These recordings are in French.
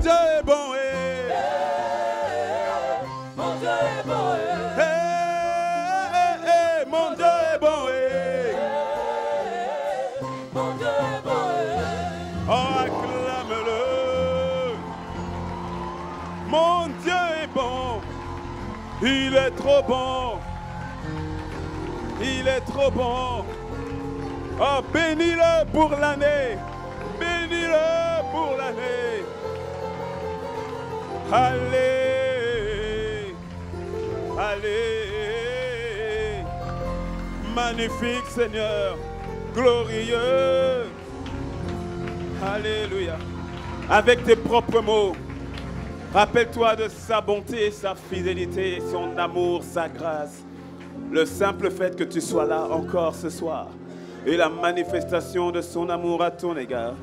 Dieu est bon. Mon Dieu est bon. Mon Dieu est bon. Mon Dieu est bon. Oh, acclame-le. Mon Dieu est bon. Il est trop bon. Il est trop bon. Oh, bénis-le pour l'année. Bénis-le pour l'année. Allez. Allez. Magnifique Seigneur. Glorieux. Alléluia. Avec tes propres mots, rappelle-toi de sa bonté, sa fidélité, son amour, sa grâce. Le simple fait que tu sois là encore ce soir et la manifestation de son amour à ton égard.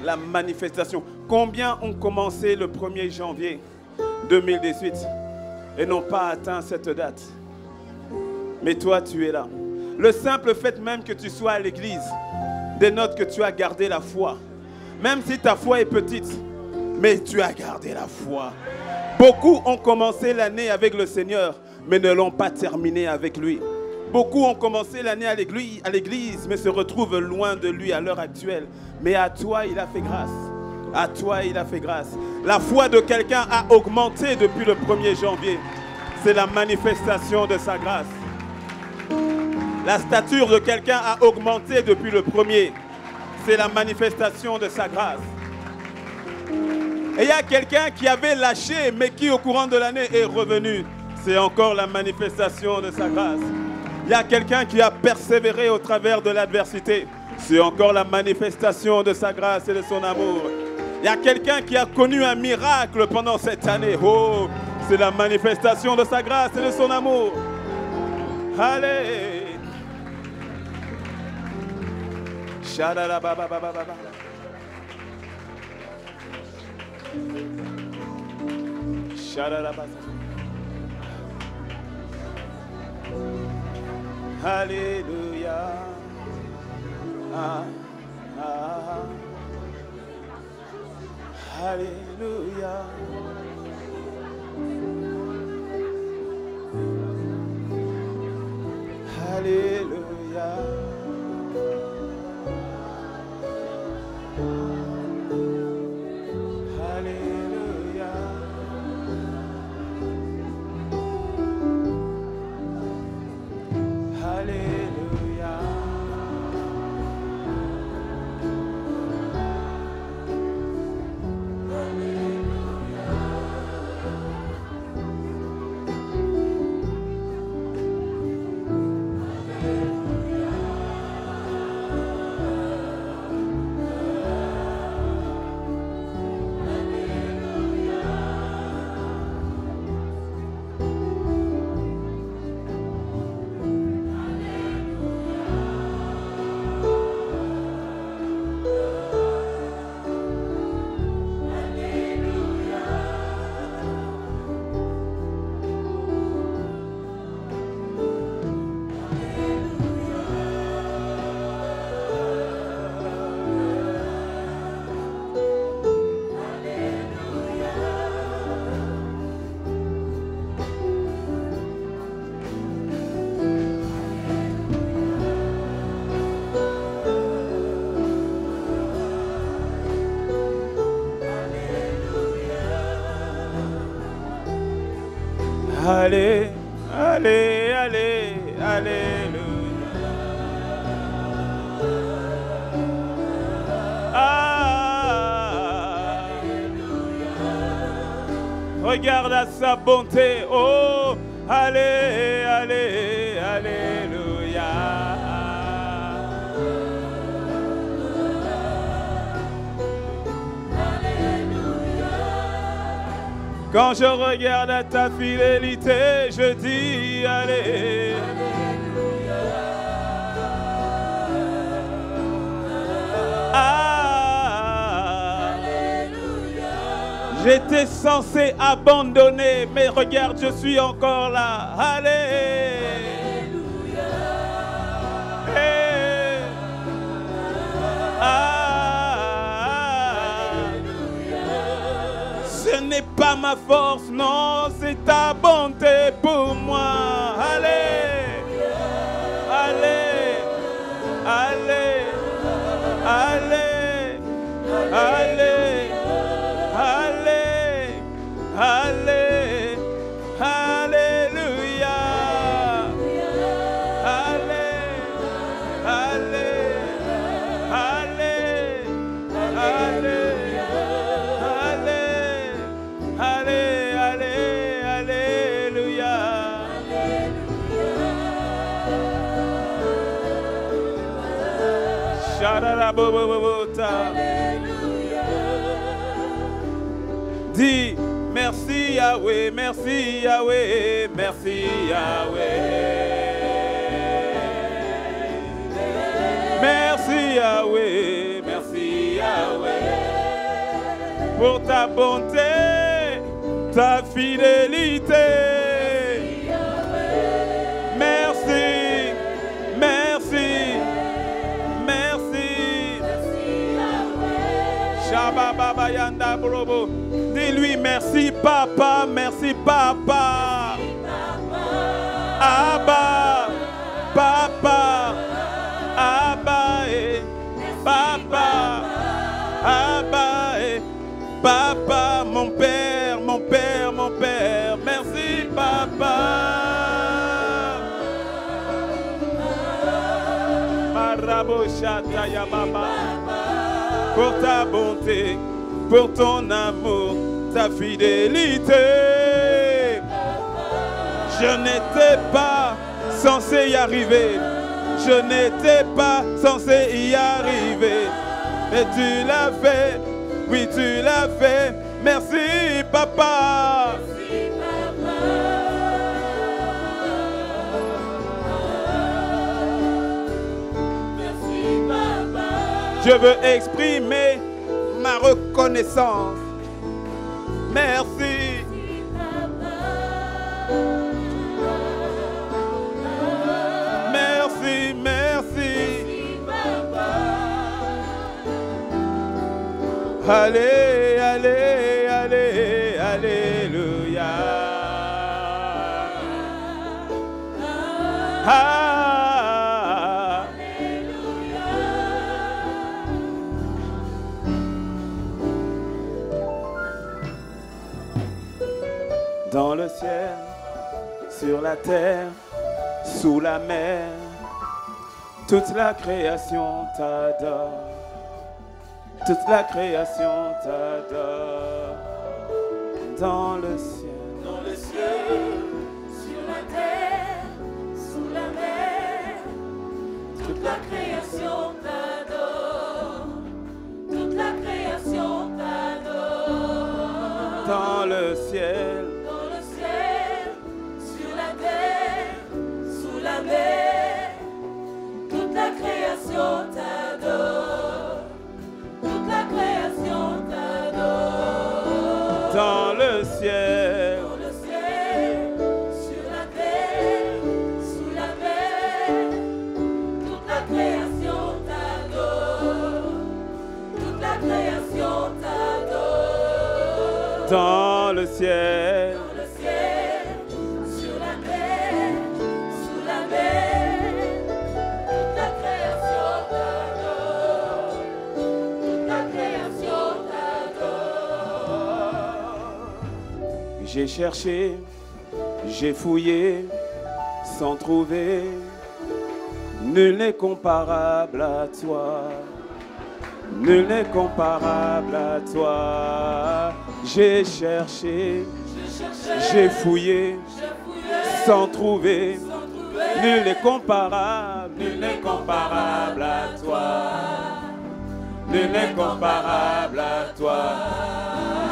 La manifestation. Combien ont commencé le 1er janvier 2018 et n'ont pas atteint cette date? Mais toi, tu es là. Le simple fait même que tu sois à l'église dénote que tu as gardé la foi. Même si ta foi est petite, mais tu as gardé la foi. Beaucoup ont commencé l'année avec le Seigneur, mais ne l'ont pas terminé avec lui. Beaucoup ont commencé l'année à l'église, mais se retrouvent loin de lui à l'heure actuelle. Mais à toi, il a fait grâce. À toi, il a fait grâce. La foi de quelqu'un a augmenté depuis le 1er janvier. C'est la manifestation de sa grâce. La stature de quelqu'un a augmenté depuis le 1er. C'est la manifestation de sa grâce. Et il y a quelqu'un qui avait lâché, mais qui au courant de l'année est revenu. C'est encore la manifestation de sa grâce. Il y a quelqu'un qui a persévéré au travers de l'adversité. C'est encore la manifestation de sa grâce et de son amour. Il y a quelqu'un qui a connu un miracle pendant cette année. Oh, c'est la manifestation de sa grâce et de son amour. Allez. Shadalababababa. Shadalababa. Alléluia. Ah, ah. Alléluia. Alléluia. Alléluia. Alléluia. Allez, allez, allez, alléluia. Ah, regarde à sa bonté, oh, allez, allez, alléluia. Quand je regarde à ta fidélité, je dis allez. Ah, j'étais censé abandonner, mais regarde, je suis encore là. Allez. Hey. Ah. Ce n'est pas ma force, non, c'est ta bonté pour moi. Allez, allez, allez, allez, allez, allez, allez, alléluia. Allez, allez, allez, allez. Allez, allez, alléluia. Shararabobobota. Dis merci Yahweh, merci Yahweh, merci Yahweh. Merci Yahweh, merci Yahweh. Pour ta bonté, ta fidélité. Merci, merci, merci. Shababa Yanda Brobo. Dis-lui merci papa, merci papa. Abba, papa, Abba et papa, Abba et papa, mon père, mon père, mon père. Merci papa. Maraboshata ya baba. Pour ta bonté, pour ton amour, ta fidélité. Je n'étais pas censé y arriver. Je n'étais pas censé y arriver. Mais tu l'as fait. Oui, tu l'as fait. Merci, papa. Merci, papa. Merci, papa. Je veux exprimer ma reconnaissance. Merci. Merci, merci. Allez, allez, allez, alléluia. Alléluia. Dans le ciel, sur la terre, sous la mer, toute la création t'adore. Toute la création t'adore. Dans le ciel, sur la terre, sous la mer, toute la création t'adore. Toute la création t'adore. dans le ciel, sur la terre, sous la mer, toute la création t'adore. Toute la création t'adore. dans le ciel, sur la terre, sous la mer, toute la création t'adore. Toute la création t'adore. dans le ciel, sur la terre, sous la mer, toute la création t'adore. Toute la création t'adore. j'ai cherché, j'ai fouillé, sans trouver, nul n'est comparable à toi. Nul n'est comparable à toi. J'ai cherché, j'ai fouillé, sans trouver. Nul n'est comparable, nul n'est comparable à toi. Nul n'est comparable à toi.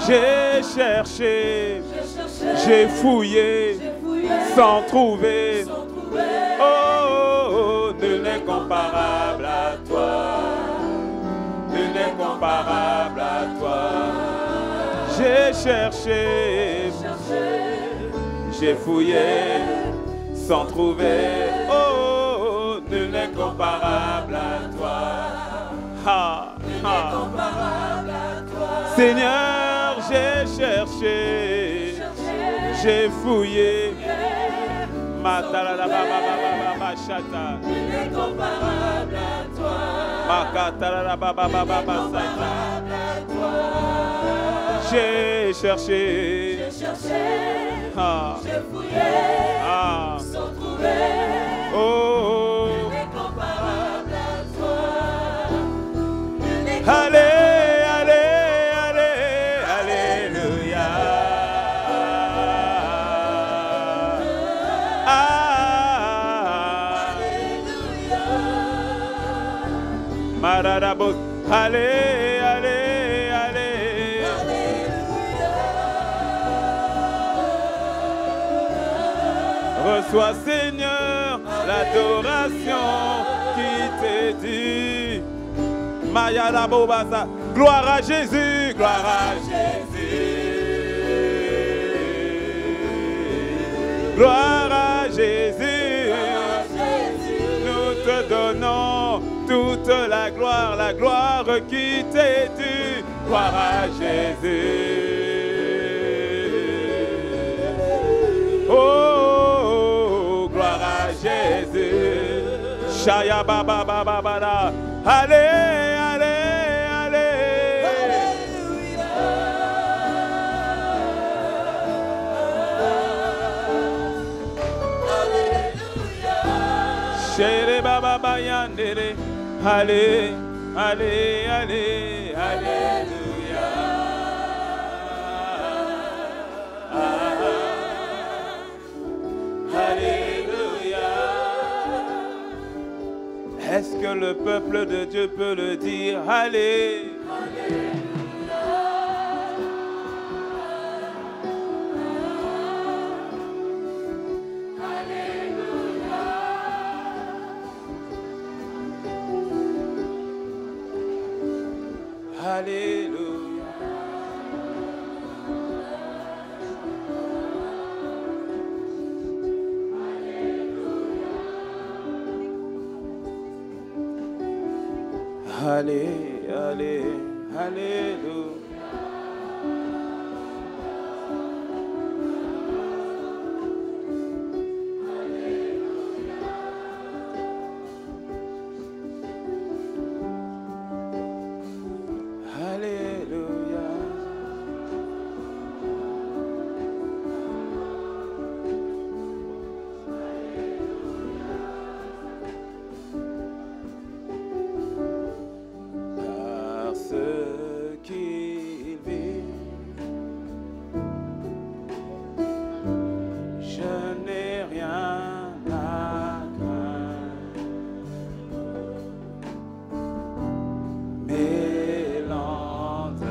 J'ai cherché, j'ai fouillé, sans trouver. Oh, oh, oh, nul n'est comparable à toi. Nul n'est comparable à toi. J'ai cherché, j'ai fouillé, sans trouver. Oh, oh, oh, nul n'est comparable à toi. Ha, ha. Seigneur, J'ai cherché, j'ai fouillé. Matarabababababachata. Incomparable à toi. Makatarababababasata. Incomparable à toi. J'ai cherché, ah, j'ai fouillé, ah, sans trouver. oh, oh. Incomparable à toi. Allez, allez, allez, alléluia. Ah, Alléluia. Mararabos, allez, allez, allez. Reçois, Seigneur, l'adoration qui t'est due. Maya la Bobasa. Gloire à Jésus, gloire à Jésus. Gloire à Jésus. Nous te donnons toute la gloire qui t'est due. Gloire à Jésus. Oh, gloire à Jésus. Shaya baba baba baba. Allez, allez, allez. Chere baba bayandere. Allez, allez, allez, alléluia. Alléluia. Est-ce que le peuple de Dieu peut le dire? Allez. Alléluia. Allez, allez, alléluia. Alléluia. Parce qu'il vit, je n'ai rien à craindre. Mes lendemains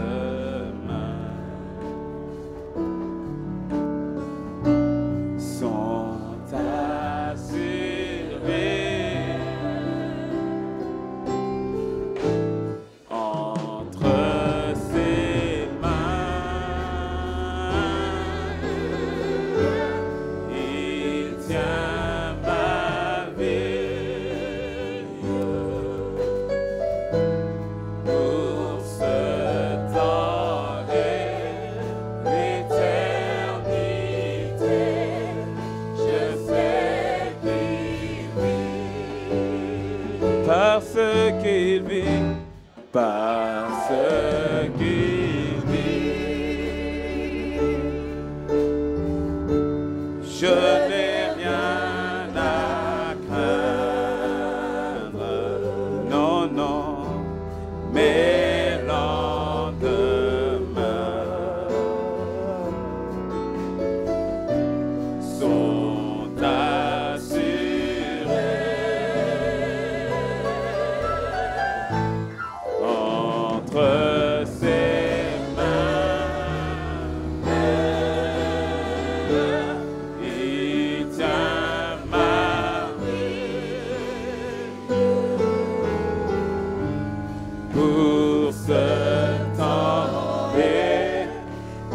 sont assurés entre ses mains. Il tient ma vie pour ce temps et l'éternité. Je sais qu'il vit parce qu'il vit, parce qu'il vit. Je n'ai rien à craindre, non, non, mes lendemains sont assurés entre ses mains. Il tient ma vie pour ce temps et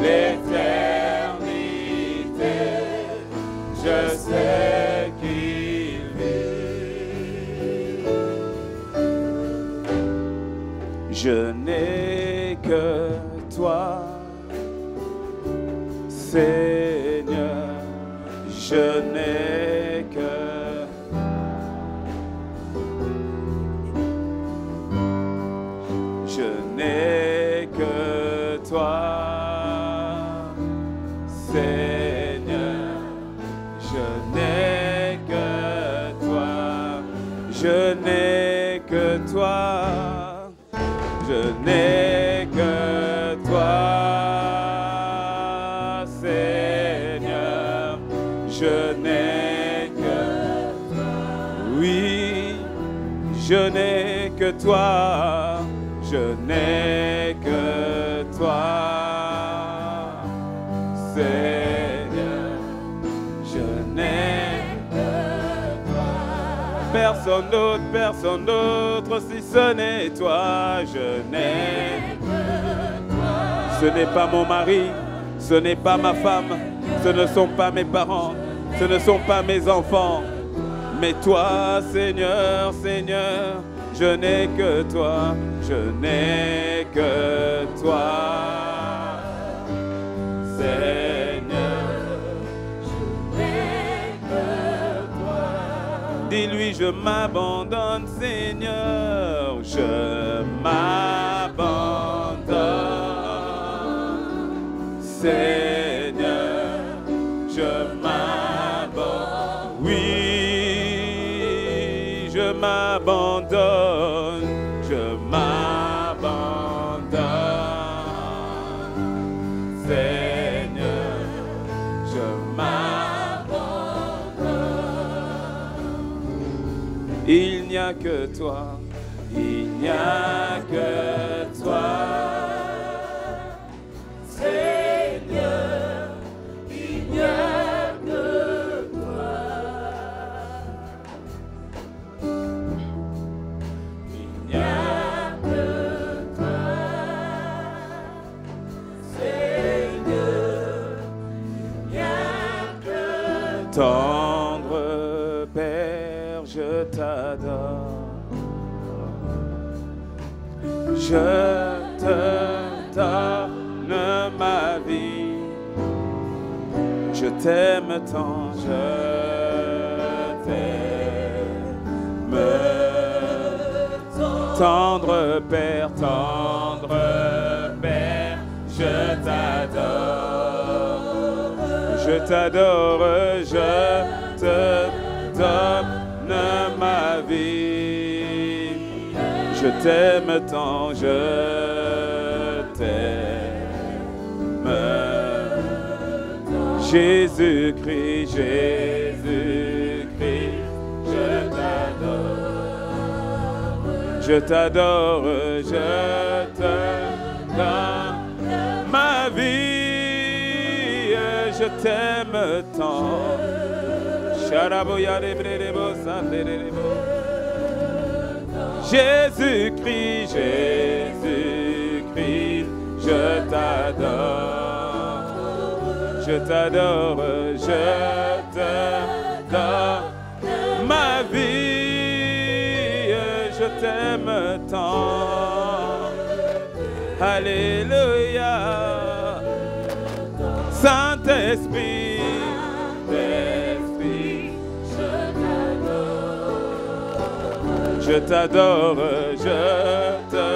l'éternité. Je sais qu'il vit. Je n'ai que toi, Seigneur, je n'ai que toi. Seigneur, je n'ai que toi. Je n'ai que toi. Je n'ai que toi. Seigneur, je n'ai que toi. Oui, je n'ai que toi. Je n'ai que toi. Seigneur, je n'ai que toi. Personne d'autre si ce n'est toi. Je n'ai que toi. Ce n'est pas mon mari, ce n'est pas ma femme, ce ne sont pas mes parents, ce ne sont pas mes enfants. Mais toi, Seigneur, Seigneur, je n'ai que toi, je n'ai que toi. Seigneur, je n'ai que toi. Dis-lui, je m'abandonne, Seigneur, je m'abandonne. Seigneur, je m'abandonne. Oui, je m'abandonne, je m'abandonne. Seigneur, je m'abandonne. Il n'y a que toi, il n'y a que toi. Seigneur, il n'y a que toi. Il n'y a que toi. Seigneur, il n'y a que toi. Tendre Père, je t'adore. Je te donne ma vie. Je t'aime tant, je t'aime. Tendre Père, je t'adore. Je t'adore, je te donne ma vie. Je t'aime tant, je t'aime. Jésus-Christ, Jésus-Christ, je t'adore. Je t'adore, je te donne ma vie. Je t'aime tant. Jésus-Christ, Jésus-Christ, je t'adore. Je t'adore, je te donne ma vie. Je t'aime tant. Alléluia. Saint-Esprit, je t'adore, je te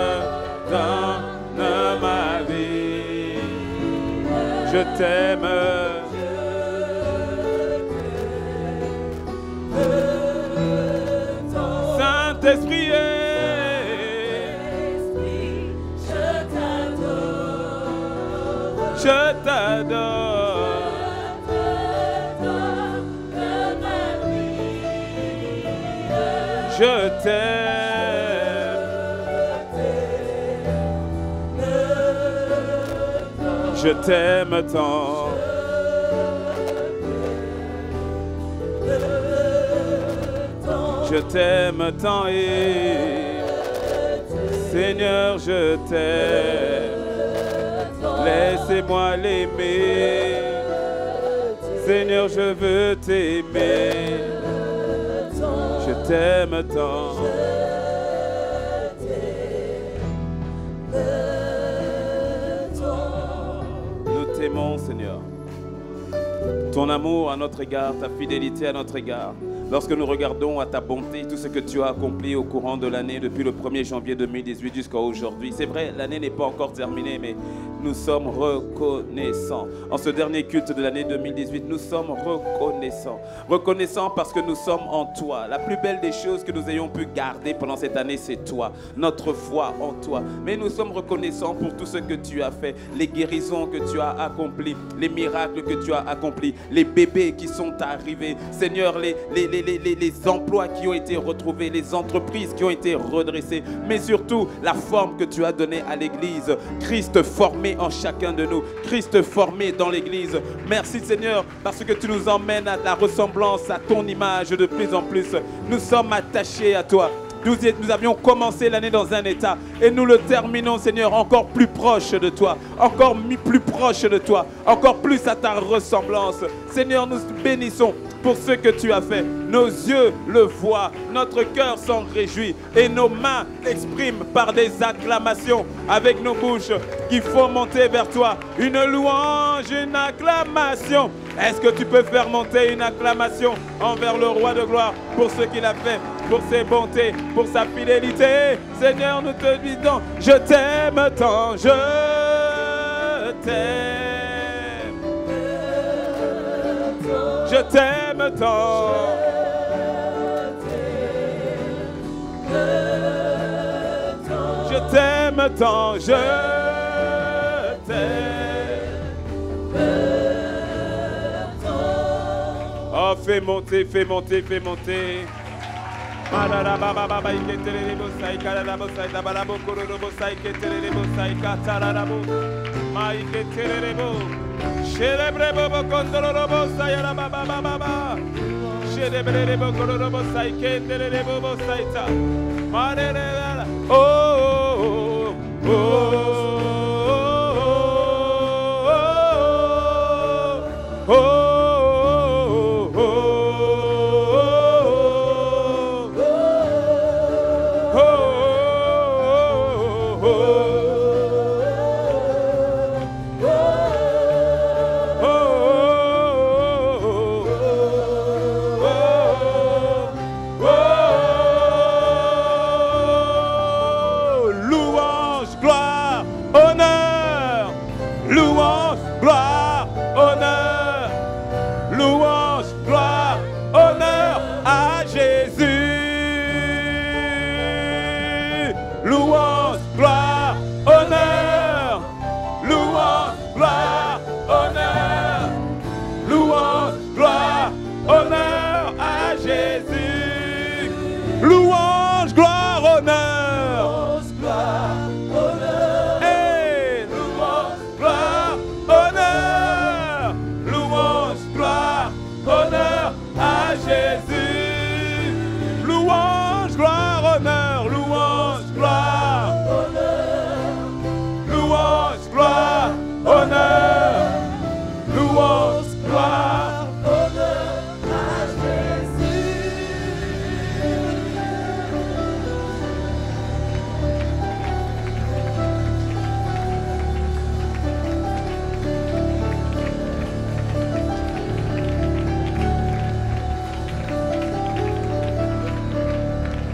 donne ma vie. Je t'aime. Saint-Esprit, je t'adore. Je t'aime. Je t'aime tant. Je t'aime tant et Seigneur, je t'aime. Laissez-moi l'aimer. Seigneur, je veux t'aimer. Je t'aime tant. Nous t'aimons, Seigneur. ton amour à notre égard, ta fidélité à notre égard. Lorsque nous regardons à ta bonté, tout ce que tu as accompli au courant de l'année, depuis le 1er janvier 2018 jusqu'à aujourd'hui. C'est vrai, l'année n'est pas encore terminée, mais nous sommes reconnaissants. En ce dernier culte de l'année 2018, nous sommes reconnaissants. Reconnaissants parce que nous sommes en toi. La plus belle des choses que nous ayons pu garder pendant cette année, c'est toi. Notre foi en toi. Mais nous sommes reconnaissants pour tout ce que tu as fait. Les guérisons que tu as accomplies, les miracles que tu as accomplis, les bébés qui sont arrivés. Seigneur, les emplois qui ont été retrouvés, les entreprises qui ont été redressées, mais surtout la forme que tu as donnée à l'Église. Christ formé en chacun de nous, Christ formé dans l'Église. Merci Seigneur, parce que tu nous emmènes à la ressemblance, à ton image de plus en plus. Nous sommes attachés à toi. Nous avions commencé l'année dans un état et nous le terminons, Seigneur, encore plus proche de toi, encore plus proche de toi, encore plus à ta ressemblance. Seigneur, nous te bénissons pour ce que tu as fait. Nos yeux le voient, notre cœur s'en réjouit et nos mains expriment par des acclamations avec nos bouches qu'il faut monter vers toi. Une louange, une acclamation. Est-ce que tu peux faire monter une acclamation envers le roi de gloire pour ce qu'il a fait, pour ses bontés, pour sa fidélité? Seigneur, nous te disons, je t'aime tant, je t'aime. Je t'aime tant. Je t'aime tant, je t'aime. Oh, fais monter, fais monter, fais monter.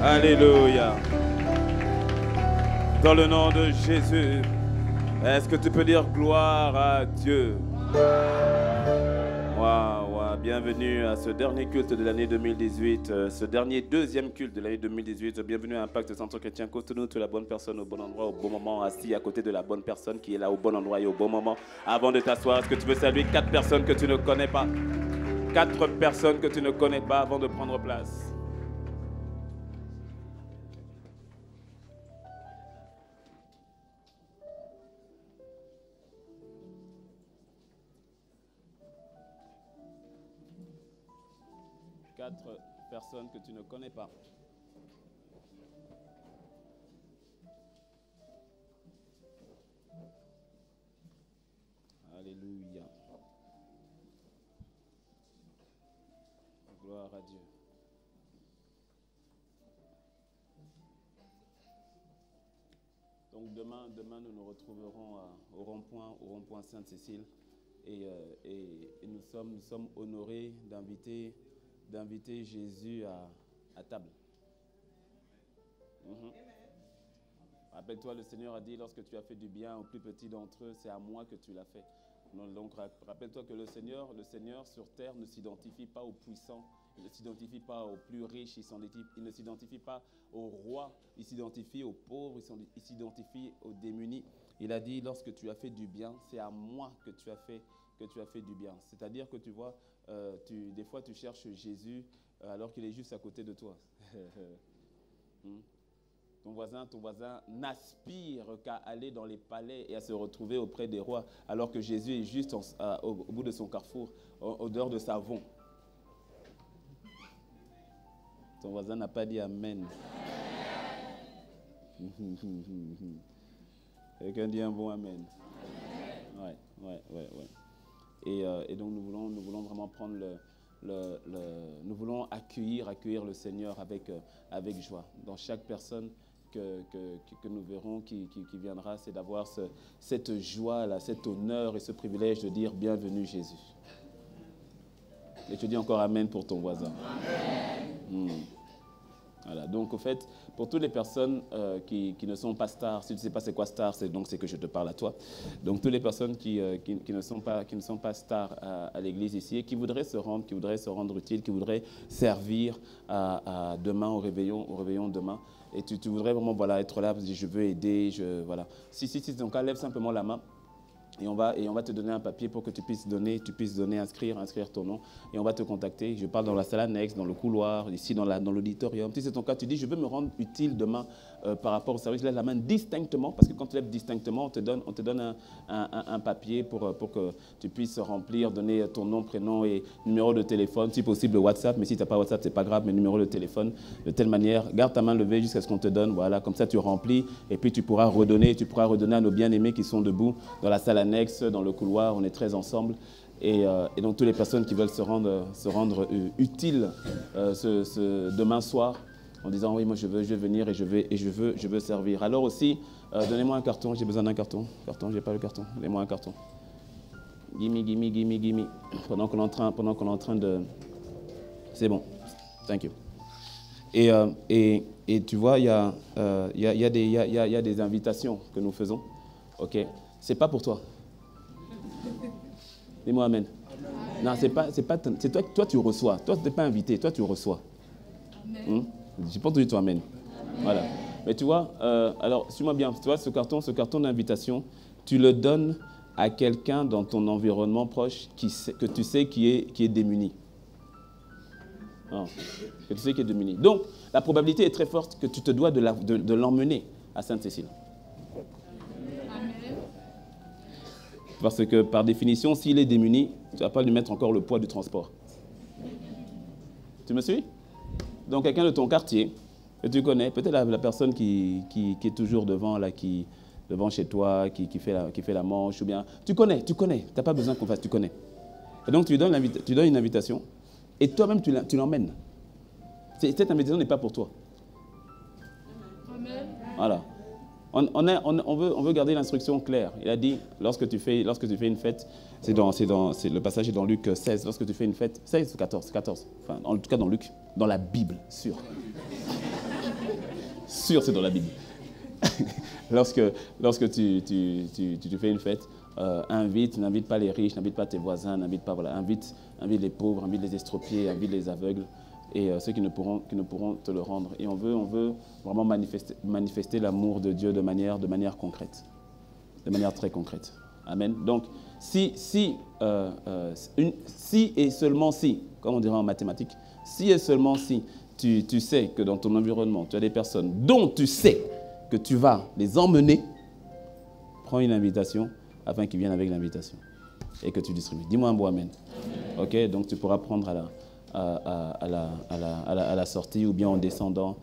Alléluia. Dans le nom de Jésus, est-ce que tu peux dire gloire à Dieu? Waouh, bienvenue à ce dernier culte de l'année 2018, ce dernier deuxième culte de l'année 2018. Bienvenue à Impact Centre Chrétien Cotonou, tu es la bonne personne au bon endroit, au bon moment, assis à côté de la bonne personne qui est là au bon endroit et au bon moment. Avant de t'asseoir, est-ce que tu veux saluer 4 personnes que tu ne connais pas? 4 personnes que tu ne connais pas avant de prendre place. Personnes que tu ne connais pas. Alléluia. Gloire à Dieu. Donc demain nous nous retrouverons au rond-point Sainte-Cécile Et nous sommes honorés d'inviter Jésus à table. Rappelle-toi, le Seigneur a dit, lorsque tu as fait du bien au plus petit d'entre eux, c'est à moi que tu l'as fait. Donc rappelle-toi que le Seigneur sur terre ne s'identifie pas aux puissants, il ne s'identifie pas aux plus riches, il ne s'identifie pas aux rois, il s'identifie aux pauvres, il s'identifie aux démunis. Il a dit, lorsque tu as fait du bien, c'est à moi que tu as fait du bien. C'est-à-dire que tu vois, des fois tu cherches Jésus alors qu'il est juste à côté de toi. Ton voisin n'aspire qu'à aller dans les palais et à se retrouver auprès des rois, alors que Jésus est juste au bout de son carrefour, odeur de savon. Ton voisin n'a pas dit Amen. Quelqu'un dit un bon Amen. Ouais. Et donc nous voulons vraiment prendre nous voulons accueillir le Seigneur avec joie. Dans chaque personne que nous verrons qui viendra, c'est d'avoir cette joie-là, cet honneur et ce privilège de dire bienvenue Jésus. Et tu dis encore Amen pour ton voisin. Amen. Voilà, donc au fait, pour toutes les personnes qui ne sont pas stars, si tu ne sais pas c'est quoi star, c'est que je te parle à toi. Donc toutes les personnes qui ne sont pas stars à l'église ici et qui voudraient se rendre utiles, qui voudraient servir à demain au réveillon demain. Et tu voudrais vraiment être là, je veux aider, voilà. Si donc lève simplement la main. Et on va te donner un papier pour que tu puisses donner, inscrire ton nom. Et on va te contacter. Je parle dans la salle annexe, dans le couloir, ici dans l'auditorium. Si c'est ton cas, tu dis, je veux me rendre utile demain par rapport au service. Lève la main distinctement, parce que quand tu lèves distinctement, on te donne un papier pour que tu puisses remplir, donner ton nom, prénom et numéro de téléphone. Si possible, WhatsApp. Mais si tu n'as pas WhatsApp, ce n'est pas grave, mais numéro de téléphone. De telle manière, garde ta main levée jusqu'à ce qu'on te donne. Voilà, comme ça, tu remplis. Et puis, tu pourras redonner à nos bien-aimés qui sont debout dans la salle annexe. Dans le couloir, on est très ensemble et donc toutes les personnes qui veulent se rendre utiles demain soir en disant oui, moi je veux venir et je veux servir. Alors aussi, donnez-moi un carton, j'ai besoin d'un carton, j'ai pas le carton, donnez-moi un carton. Gimme. Pendant qu'on est en train de... C'est bon, thank you. Et tu vois, il y a des invitations que nous faisons, ok? C'est pas pour toi. Dis-moi Amen. Non, c'est toi tu reçois. Toi, tu n'es pas invité, toi tu reçois. Amen. J'ai pas entendu toi Amen. Voilà. Mais tu vois, alors, suis-moi bien, tu vois, ce carton d'invitation, tu le donnes à quelqu'un dans ton environnement proche que tu sais qui est démuni. Non, que tu sais qui est démuni. Donc, la probabilité est très forte que tu te dois de l'emmener à Sainte-Cécile. Parce que, par définition, s'il est démuni, tu ne vas pas lui mettre encore le poids du transport. Tu me suis? Donc, quelqu'un de ton quartier, que tu connais, peut-être la personne qui est toujours devant chez toi, qui fait la manche, ou bien... Tu connais. Tu n'as pas besoin qu'on fasse, tu connais. Et donc, tu donnes une invitation, et toi-même, tu l'emmènes. Cette invitation n'est pas pour toi. Amen. Voilà. On veut garder l'instruction claire. Il a dit, lorsque tu fais une fête, le passage est dans Luc 16, lorsque tu fais une fête, 16 ou 14, enfin, en tout cas dans Luc, dans la Bible, sûr. Sûr, c'est dans la Bible. Lorsque tu fais une fête, n'invite pas les riches, n'invite pas tes voisins, invite les pauvres, invite les estropiés, invite les aveugles. Et ceux qui ne pourront te le rendre. Et on veut vraiment manifester l'amour de Dieu de manière concrète, de manière très concrète. Amen. Donc, si et seulement si, comme on dirait en mathématiques, si et seulement si tu sais que dans ton environnement, tu as des personnes dont tu sais que tu vas les emmener, prends une invitation afin qu'ils viennent avec l'invitation et que tu distribues. Dis-moi un beau Amen. Ok, donc tu pourras prendre à la sortie ou bien en descendant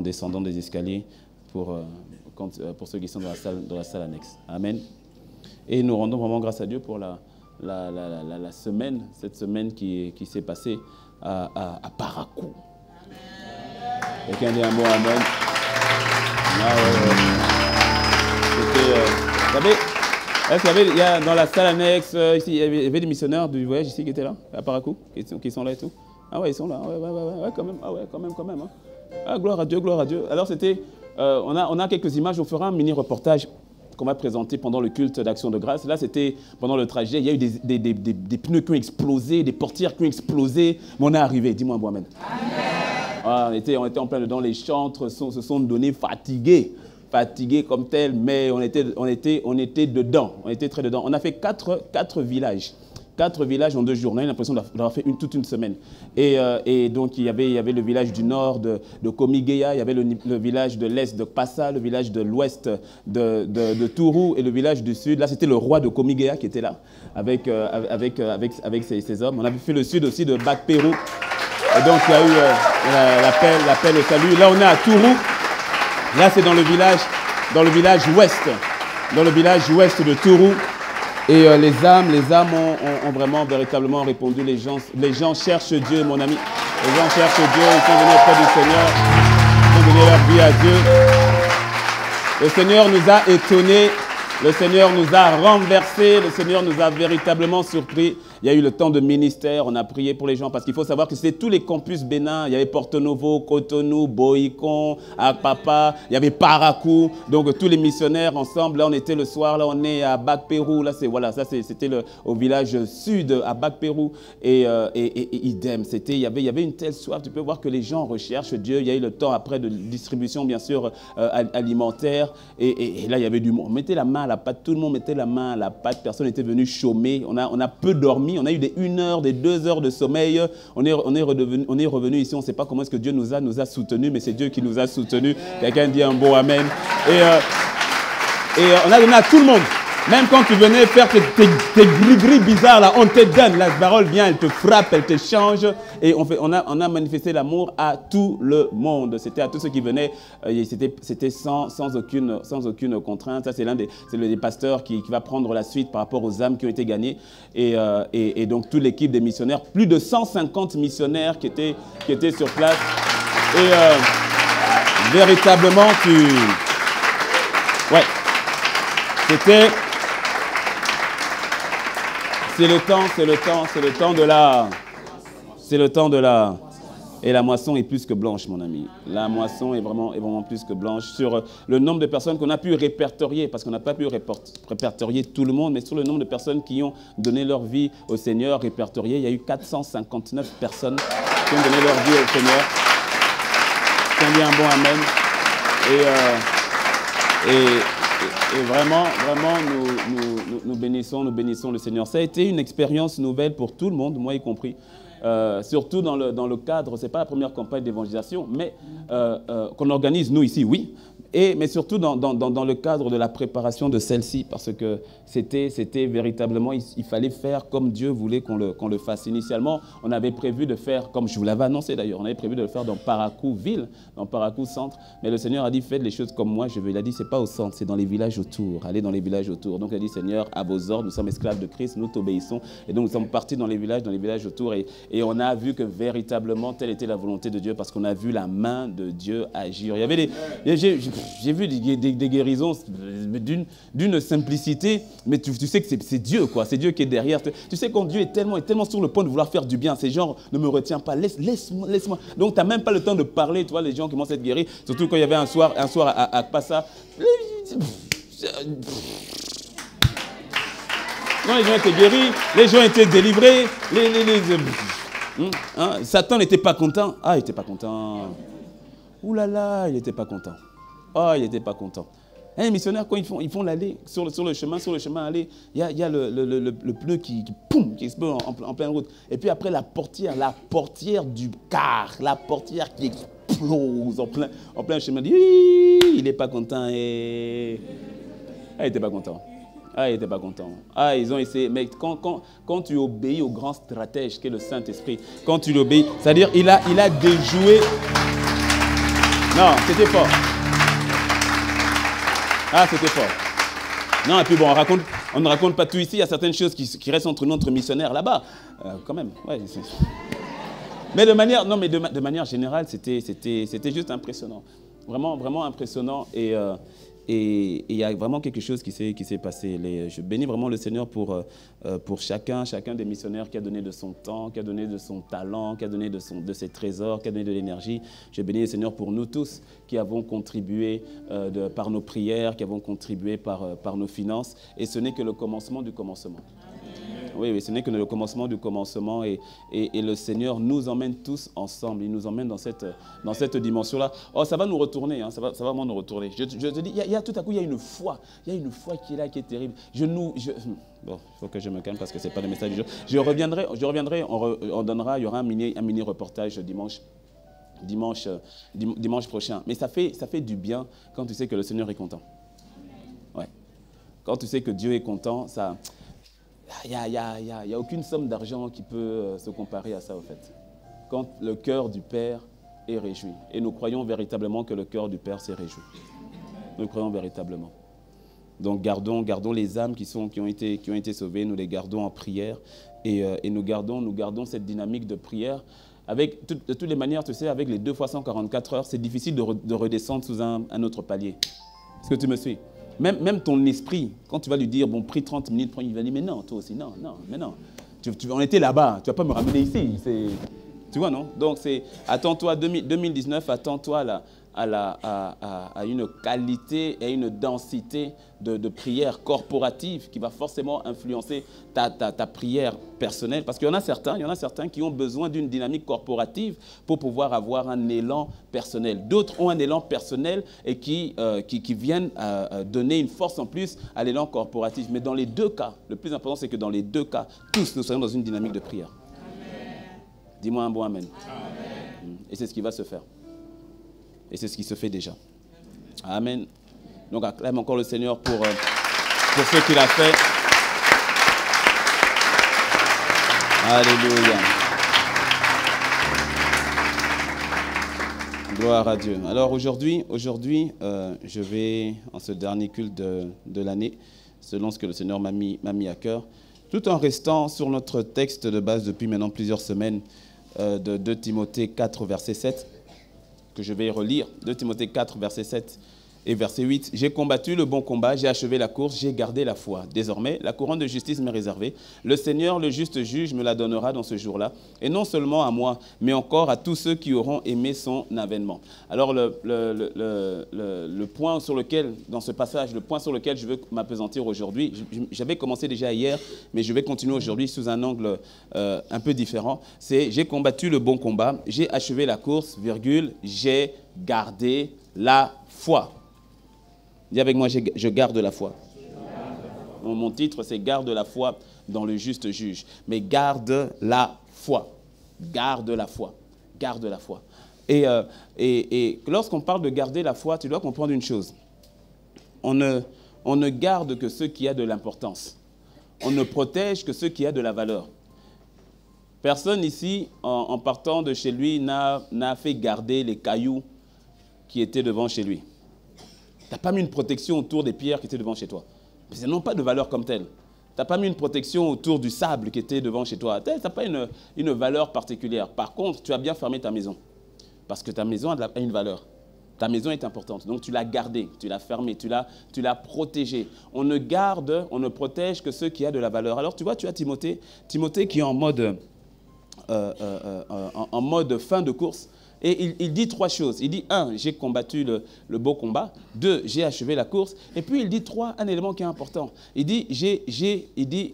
des escaliers pour ceux qui sont dans la salle annexe. Amen. Et nous rendons vraiment grâce à Dieu pour cette semaine qui s'est passée à Parakou. Quelqu'un dit un mot Amen. Vous savez, Est-ce qu'il y avait dans la salle annexe, ici, il y avait des missionnaires du voyage ici qui étaient là, à Parakou, qui sont là et tout? Ah ouais, ils sont là, ouais, quand même, ah ouais, quand même. Hein. Ah, gloire à Dieu, gloire à Dieu. Alors c'était, on a quelques images, on fera un mini-reportage qu'on va présenter pendant le culte d'Action de Grâce. Là, c'était pendant le trajet, il y a eu des pneus qui ont explosé, des portières qui ont explosé, mais on est arrivé, dis-moi un bon amen. Ah, on était en plein dedans, les chantres se sont donnés fatigués comme tel, mais on était dedans, on était très dedans. On a fait quatre villages. 4 villages en 2 jours. On a eu l'impression d'avoir fait toute une semaine. Et donc, il y avait le village du nord de Komigéa, il y avait le village de l'est de Passa, le village de l'ouest de Tourou et le village du sud. Là, c'était le roi de Komigéa qui était là, avec ses hommes. On avait fait le sud aussi de Bac-Pérou. Et donc, il y a eu l'appel au salut. Là, on est à Tourou. Là, c'est dans le village ouest. Dans le village ouest de Tourou. Et les âmes ont vraiment, véritablement répondu. Les gens cherchent Dieu, mon ami. Les gens cherchent Dieu, ils sont venus auprès du Seigneur. Ils ont donné leur vie à Dieu. Le Seigneur nous a étonnés. Le Seigneur nous a renversés. Le Seigneur nous a véritablement surpris. Il y a eu le temps de ministère, on a prié pour les gens parce qu'il faut savoir que c'était tous les campus bénins. Il y avait Porto Novo, Cotonou, Boïcon, Akpapa, il y avait Parakou. Donc tous les missionnaires ensemble, là on était le soir, là on est à Bac-Pérou. Là c'était au village sud à Bac-Pérou. Et idem, il y avait une telle soif. Tu peux voir que les gens recherchent Dieu. Il y a eu le temps après de distribution bien sûr alimentaire. Et là il y avait du monde. On mettait la main à la pâte, tout le monde mettait la main à la pâte. Personne n'était venu chômer. On a peu dormi. On a eu des 1 heure, des 2 heures de sommeil. On est revenu ici. On ne sait pas comment est-ce que Dieu nous a soutenus, mais c'est Dieu qui nous a soutenus. Quelqu'un dit un beau amen. Et on a donné à tout le monde. Même quand tu venais faire tes gris-gris bizarres, là, on te donne. La parole vient, elle te frappe, elle te change. Et on a manifesté l'amour à tout le monde. C'était à tous ceux qui venaient. C'était sans aucune contrainte. Ça, c'est l'un des pasteurs qui va prendre la suite par rapport aux âmes qui ont été gagnées. Et donc, toute l'équipe des missionnaires, plus de 150 missionnaires qui étaient sur place. Et véritablement, ouais, c'était... C'est le temps de la... Et la moisson est plus que blanche, mon ami. La moisson est vraiment plus que blanche. Sur le nombre de personnes qu'on a pu répertorier, parce qu'on n'a pas pu répertorier tout le monde, mais sur le nombre de personnes qui ont donné leur vie au Seigneur, répertorié, il y a eu 459 personnes qui ont donné leur vie au Seigneur. On dit un bon amen. Et vraiment, nous bénissons le Seigneur. Ça a été une expérience nouvelle pour tout le monde, moi y compris. Surtout dans le cadre, ce n'est pas la première campagne d'évangélisation, mais qu'on organise nous ici, oui. Mais surtout dans le cadre de la préparation de celle-ci, parce que c'était véritablement, il fallait faire comme Dieu voulait qu'on le fasse. Initialement, on avait prévu de faire, comme je vous l'avais annoncé d'ailleurs, on avait prévu de le faire dans Parakou ville, dans Parakou centre, mais le Seigneur a dit, faites les choses comme moi je veux. Il a dit, c'est pas au centre, c'est dans les villages autour, allez dans les villages autour. Donc il a dit, Seigneur, à vos ordres, nous sommes esclaves de Christ, nous t'obéissons. Et donc nous sommes partis dans les villages autour, et on a vu que véritablement, telle était la volonté de Dieu, parce qu'on a vu la main de Dieu agir. Il y avait j'ai vu des guérisons d'une simplicité, mais tu sais que c'est Dieu, quoi. C'est Dieu qui est derrière. Tu sais quand Dieu est tellement sur le point de vouloir faire du bien, c'est genre, ne me retiens pas, laisse-moi. Donc tu n'as même pas le temps de parler, tu vois, les gens qui commencent à être guéris, surtout quand il y avait un soir à Passa. Non, les gens étaient guéris, les gens étaient délivrés, Satan n'était pas content. Ah, il n'était pas content. Ouh là là, il n'était pas content. Oh, il n'était pas content. Les missionnaires, quand ils font l'aller sur le chemin aller, il y a le pneu qui explose en pleine route. Et puis après, la portière du car, la portière qui explose en plein chemin. Il n'est pas content. Et... Ah, il n'était pas content. Ah, il n'était pas content. Ah, ils ont essayé. Mais quand tu obéis au grand stratège qu'est le Saint-Esprit, quand tu l'obéis, c'est-à-dire il a déjoué. Non, c'était fort. Ah, c'était fort. Non, et puis bon, on ne raconte pas tout ici. Il y a certaines choses qui restent entre nous, entre missionnaires là-bas. Quand même. Ouais, mais de manière générale, c'était juste impressionnant. Vraiment, vraiment impressionnant. Et Et il y a vraiment quelque chose qui s'est passé. Je bénis vraiment le Seigneur pour chacun des missionnaires qui a donné de son temps, qui a donné de son talent, qui a donné de ses trésors, qui a donné de l'énergie. Je bénis le Seigneur pour nous tous qui avons contribué par nos prières, qui avons contribué par nos finances. Et ce n'est que le commencement du commencement. Oui, ce n'est que le commencement du commencement et le Seigneur nous emmène tous ensemble. Il nous emmène dans cette dimension-là. Oh, ça va nous retourner, hein, ça va vraiment nous retourner. Je te dis, tout à coup, il y a une foi qui est là, qui est terrible. Bon, il faut que je me calme parce que ce n'est pas le message du jour. Je reviendrai, on donnera, il y aura un mini reportage dimanche prochain. Mais ça fait du bien quand tu sais que le Seigneur est content. Ouais. Quand tu sais que Dieu est content, ça... Il n'y a aucune somme d'argent qui peut se comparer à ça, en fait. Quand le cœur du Père est réjoui. Et nous croyons véritablement que le cœur du Père s'est réjoui. Nous croyons véritablement. Donc gardons les âmes qui ont été sauvées, nous les gardons en prière. Et nous gardons cette dynamique de prière. De toutes les manières, tu sais, avec les 2 fois 144 heures, c'est difficile de redescendre sous un autre palier. Est-ce que tu me suis ? Même ton esprit, quand tu vas lui dire, bon, prie 30 minutes, il va dire, mais non, toi aussi, non. On était là-bas, tu ne vas pas me ramener ici. Tu vois, non? Donc, attends-toi, 2019, attends-toi à une qualité et une densité de prière corporative qui va forcément influencer ta prière personnelle. Parce qu'il y en a certains qui ont besoin d'une dynamique corporative pour pouvoir avoir un élan personnel. D'autres ont un élan personnel et qui viennent donner une force en plus à l'élan corporatif. Mais dans les deux cas, le plus important, c'est que dans les deux cas, tous nous soyons dans une dynamique de prière. Dis-moi un bon amen. Amen. Et c'est ce qui va se faire. Et c'est ce qui se fait déjà. Amen. Donc acclame encore le Seigneur pour ce qu'il a fait. Alléluia. Gloire à Dieu. Alors aujourd'hui, je vais, en ce dernier culte de l'année, selon ce que le Seigneur m'a mis à cœur, tout en restant sur notre texte de base depuis maintenant plusieurs semaines, de 2 Timothée 4, verset 7, que je vais relire. 2 Timothée 4, verset 7 et verset 8. « J'ai combattu le bon combat, j'ai achevé la course, j'ai gardé la foi. Désormais, la couronne de justice m'est réservée. Le Seigneur, le juste juge, me la donnera dans ce jour-là. Et non seulement à moi, mais encore à tous ceux qui auront aimé son avènement. » Alors, le point sur lequel, dans ce passage, le point sur lequel je veux m'appesantir aujourd'hui, j'avais commencé déjà hier, mais je vais continuer aujourd'hui sous un angle un peu différent. C'est « J'ai combattu le bon combat, j'ai achevé la course, j'ai gardé la foi. » Dis avec moi, je garde la foi. Mon titre, c'est « Garde la foi dans le juste juge ». Mais garde la foi. Garde la foi. Garde la foi. Et lorsqu'on parle de garder la foi, tu dois comprendre une chose. On ne garde que ce qui a de l'importance. On ne protège que ce qui a de la valeur. Personne ici, en partant de chez lui, n'a fait garder les cailloux qui étaient devant chez lui. Tu n'as pas mis une protection autour des pierres qui étaient devant chez toi. Elles n'ont pas de valeur comme telle. Tu n'as pas mis une protection autour du sable qui était devant chez toi. Tu n'as pas une valeur particulière. Par contre, tu as bien fermé ta maison. Parce que ta maison a une valeur. Ta maison est importante. Donc, tu l'as gardée, tu l'as fermée, tu l'as protégée. On ne protège que ce qui a de la valeur. Alors, tu vois, tu as Timothée qui est en mode fin de course. Et il dit 3 choses. Il dit 1, j'ai combattu le beau combat. 2, j'ai achevé la course. Et puis il dit 3, un élément qui est important. Il dit,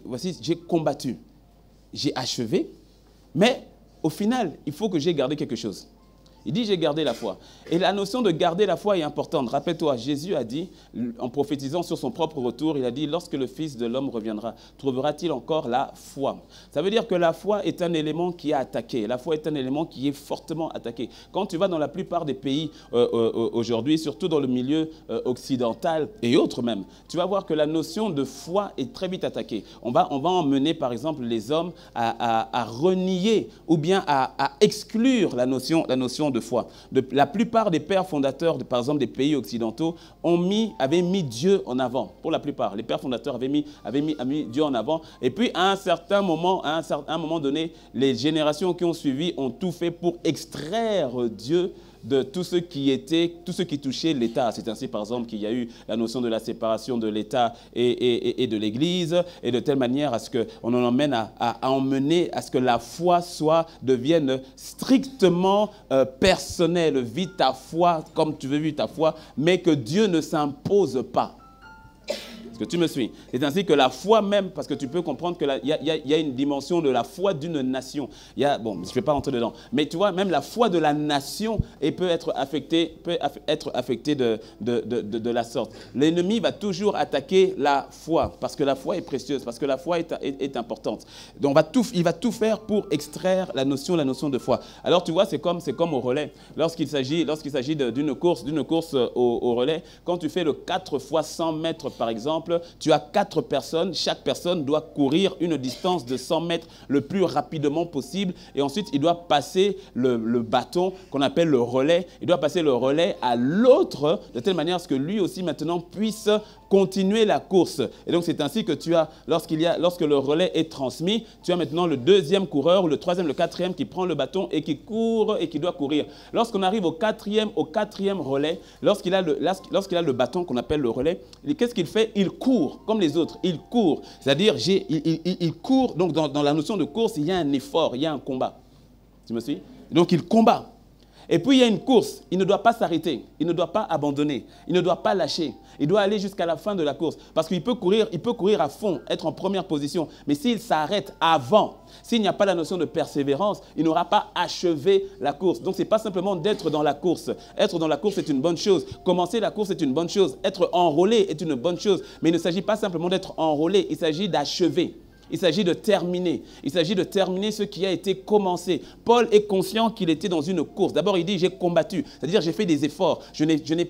voici, j'ai combattu. J'ai achevé. Mais au final, il faut que j'ai gardé quelque chose. Il dit, j'ai gardé la foi. Et la notion de garder la foi est importante. Rappelle-toi, Jésus a dit, en prophétisant sur son propre retour, il a dit, lorsque le Fils de l'homme reviendra, trouvera-t-il encore la foi? Ça veut dire que la foi est un élément qui est attaqué. La foi est un élément qui est fortement attaqué. Quand tu vas dans la plupart des pays aujourd'hui, surtout dans le milieu occidental et autres même, tu vas voir que la notion de foi est très vite attaquée. On va emmener par exemple les hommes à renier ou bien à exclure la notion de foi. La plupart des pères fondateurs, par exemple des pays occidentaux, avaient mis Dieu en avant. Pour la plupart, les pères fondateurs avaient mis Dieu en avant. Et puis à un moment donné, les générations qui ont suivi ont tout fait pour extraire Dieu de tout ce qui touchait l'État. C'est ainsi, par exemple, qu'il y a eu la notion de la séparation de l'État et de l'Église, et de telle manière à ce qu'on en emmène à emmener à ce que la foi devienne strictement personnelle. Vis ta foi comme tu veux vivre ta foi, mais que Dieu ne s'impose pas. Que tu me suis. C'est ainsi que la foi même, parce que tu peux comprendre qu'il y a une dimension de la foi d'une nation. Bon, je ne vais pas rentrer dedans, mais tu vois, même la foi de la nation peut être affectée de la sorte. L'ennemi va toujours attaquer la foi, parce que la foi est précieuse, parce que la foi est importante. Donc il va tout faire pour extraire la notion de foi. Alors tu vois, c'est comme au relais. Lorsqu'il s'agit d'une course au relais, quand tu fais le 4 fois 100 mètres par exemple, tu as 4 personnes, chaque personne doit courir une distance de 100 mètres le plus rapidement possible, et ensuite il doit passer le bâton qu'on appelle le relais, il doit passer le relais à l'autre de telle manière à ce que lui aussi maintenant puisse continuer la course. Et donc c'est ainsi que lorsque le relais est transmis, tu as maintenant le deuxième coureur, ou le troisième, le quatrième qui prend le bâton et qui court et qui doit courir. Lorsqu'on arrive au quatrième relais, lorsqu'il a le bâton qu'on appelle le relais, qu'est-ce qu'il fait? Il court comme les autres, il court. C'est-à-dire, il court, donc dans la notion de course, il y a un effort, il y a un combat. Tu me suis? Donc il combat. Et puis il y a une course, il ne doit pas s'arrêter, il ne doit pas abandonner, il ne doit pas lâcher. Il doit aller jusqu'à la fin de la course. Parce qu'il peut courir à fond, être en première position. Mais s'il s'arrête avant, s'il n'y a pas la notion de persévérance, il n'aura pas achevé la course. Donc ce n'est pas simplement d'être dans la course. Être dans la course est une bonne chose. Commencer la course est une bonne chose. Être enrôlé est une bonne chose. Mais il ne s'agit pas simplement d'être enrôlé, il s'agit d'achever. Il s'agit de terminer. Il s'agit de terminer ce qui a été commencé. Paul est conscient qu'il était dans une course. D'abord, il dit « j'ai combattu ». C'est-à-dire, j'ai fait des efforts. Je n'ai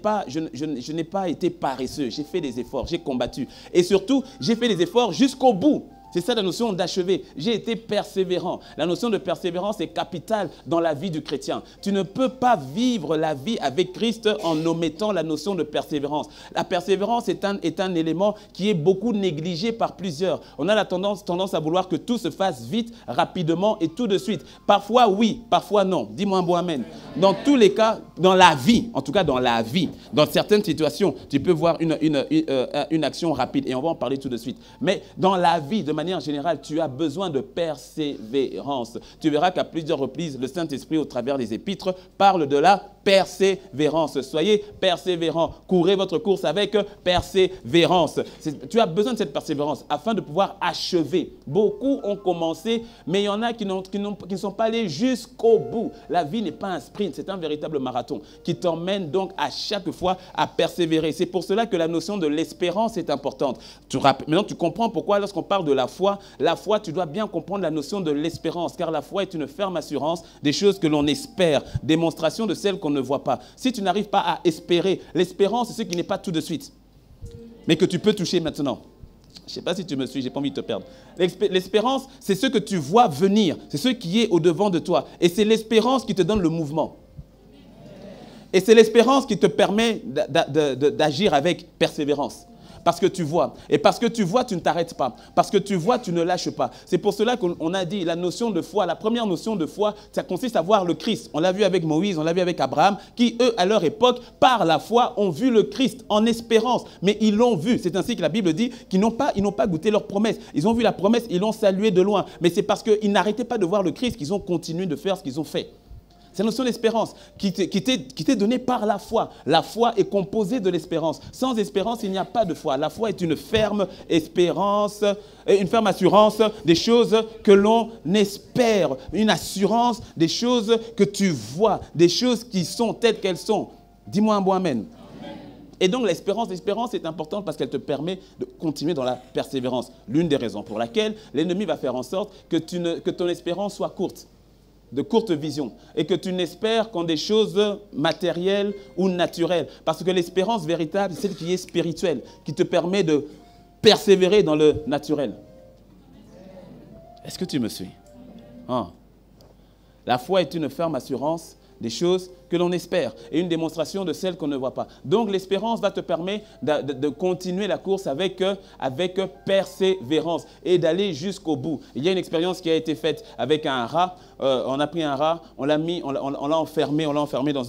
pas été paresseux. J'ai fait des efforts. J'ai combattu. Et surtout, j'ai fait des efforts jusqu'au bout. C'est ça la notion d'achever. J'ai été persévérant. La notion de persévérance est capitale dans la vie du chrétien. Tu ne peux pas vivre la vie avec Christ en omettant la notion de persévérance. La persévérance est un élément qui est beaucoup négligé par plusieurs. On a la tendance à vouloir que tout se fasse vite, rapidement et tout de suite. Parfois oui, parfois non. Dis-moi un bon amen. Dans tous les cas, dans la vie, en tout cas dans la vie, dans certaines situations, tu peux voir une action rapide et on va en parler tout de suite. Mais dans la vie, de manière générale, tu as besoin de persévérance. Tu verras qu'à plusieurs reprises, le Saint-Esprit, au travers des épîtres, parle de la persévérance. Soyez persévérants. Courez votre course avec persévérance. Tu as besoin de cette persévérance afin de pouvoir achever. Beaucoup ont commencé, mais il y en a qui ne sont pas allés jusqu'au bout. La vie n'est pas un sprint, c'est un véritable marathon qui t'emmène donc à chaque fois à persévérer. C'est pour cela que la notion de l'espérance est importante. Maintenant, tu comprends pourquoi lorsqu'on parle de la foi, tu dois bien comprendre la notion de l'espérance, car la foi est une ferme assurance des choses que l'on espère, démonstration de celles qu'on ne voit pas. Si tu n'arrives pas à espérer, l'espérance, c'est ce qui n'est pas tout de suite, mais que tu peux toucher maintenant. Je ne sais pas si tu me suis, je n'ai pas envie de te perdre. L'espérance, c'est ce que tu vois venir, c'est ce qui est au-devant de toi. Et c'est l'espérance qui te donne le mouvement. Et c'est l'espérance qui te permet d'agir avec persévérance. Parce que tu vois. Et parce que tu vois, tu ne t'arrêtes pas. Parce que tu vois, tu ne lâches pas. C'est pour cela qu'on a dit la notion de foi. La première notion de foi, ça consiste à voir le Christ. On l'a vu avec Moïse, on l'a vu avec Abraham, qui, eux, à leur époque, par la foi, ont vu le Christ en espérance. Mais ils l'ont vu. C'est ainsi que la Bible dit qu'ils n'ont pas goûté leur promesse. Ils ont vu la promesse, ils l'ont salué de loin. Mais c'est parce qu'ils n'arrêtaient pas de voir le Christ qu'ils ont continué de faire ce qu'ils ont fait. C'est la notion d'espérance qui t'est donnée par la foi. La foi est composée de l'espérance. Sans espérance, il n'y a pas de foi. La foi est une ferme espérance, une ferme assurance des choses que l'on espère. Une assurance des choses que tu vois, des choses qui sont telles qu'elles sont. Dis-moi un bon amen. Et donc l'espérance est importante parce qu'elle te permet de continuer dans la persévérance. L'une des raisons pour laquelle l'ennemi va faire en sorte que ton espérance soit courte, de courte vision, et que tu n'espères qu'en des choses matérielles ou naturelles. Parce que l'espérance véritable, c'est celle qui est spirituelle, qui te permet de persévérer dans le naturel. Est-ce que tu me suis? La foi est une ferme assurance des choses que l'on espère et une démonstration de celles qu'on ne voit pas. Donc l'espérance va te permettre de continuer la course avec persévérance et d'aller jusqu'au bout. Il y a une expérience qui a été faite avec un rat. On a pris un rat, on l'a enfermé dans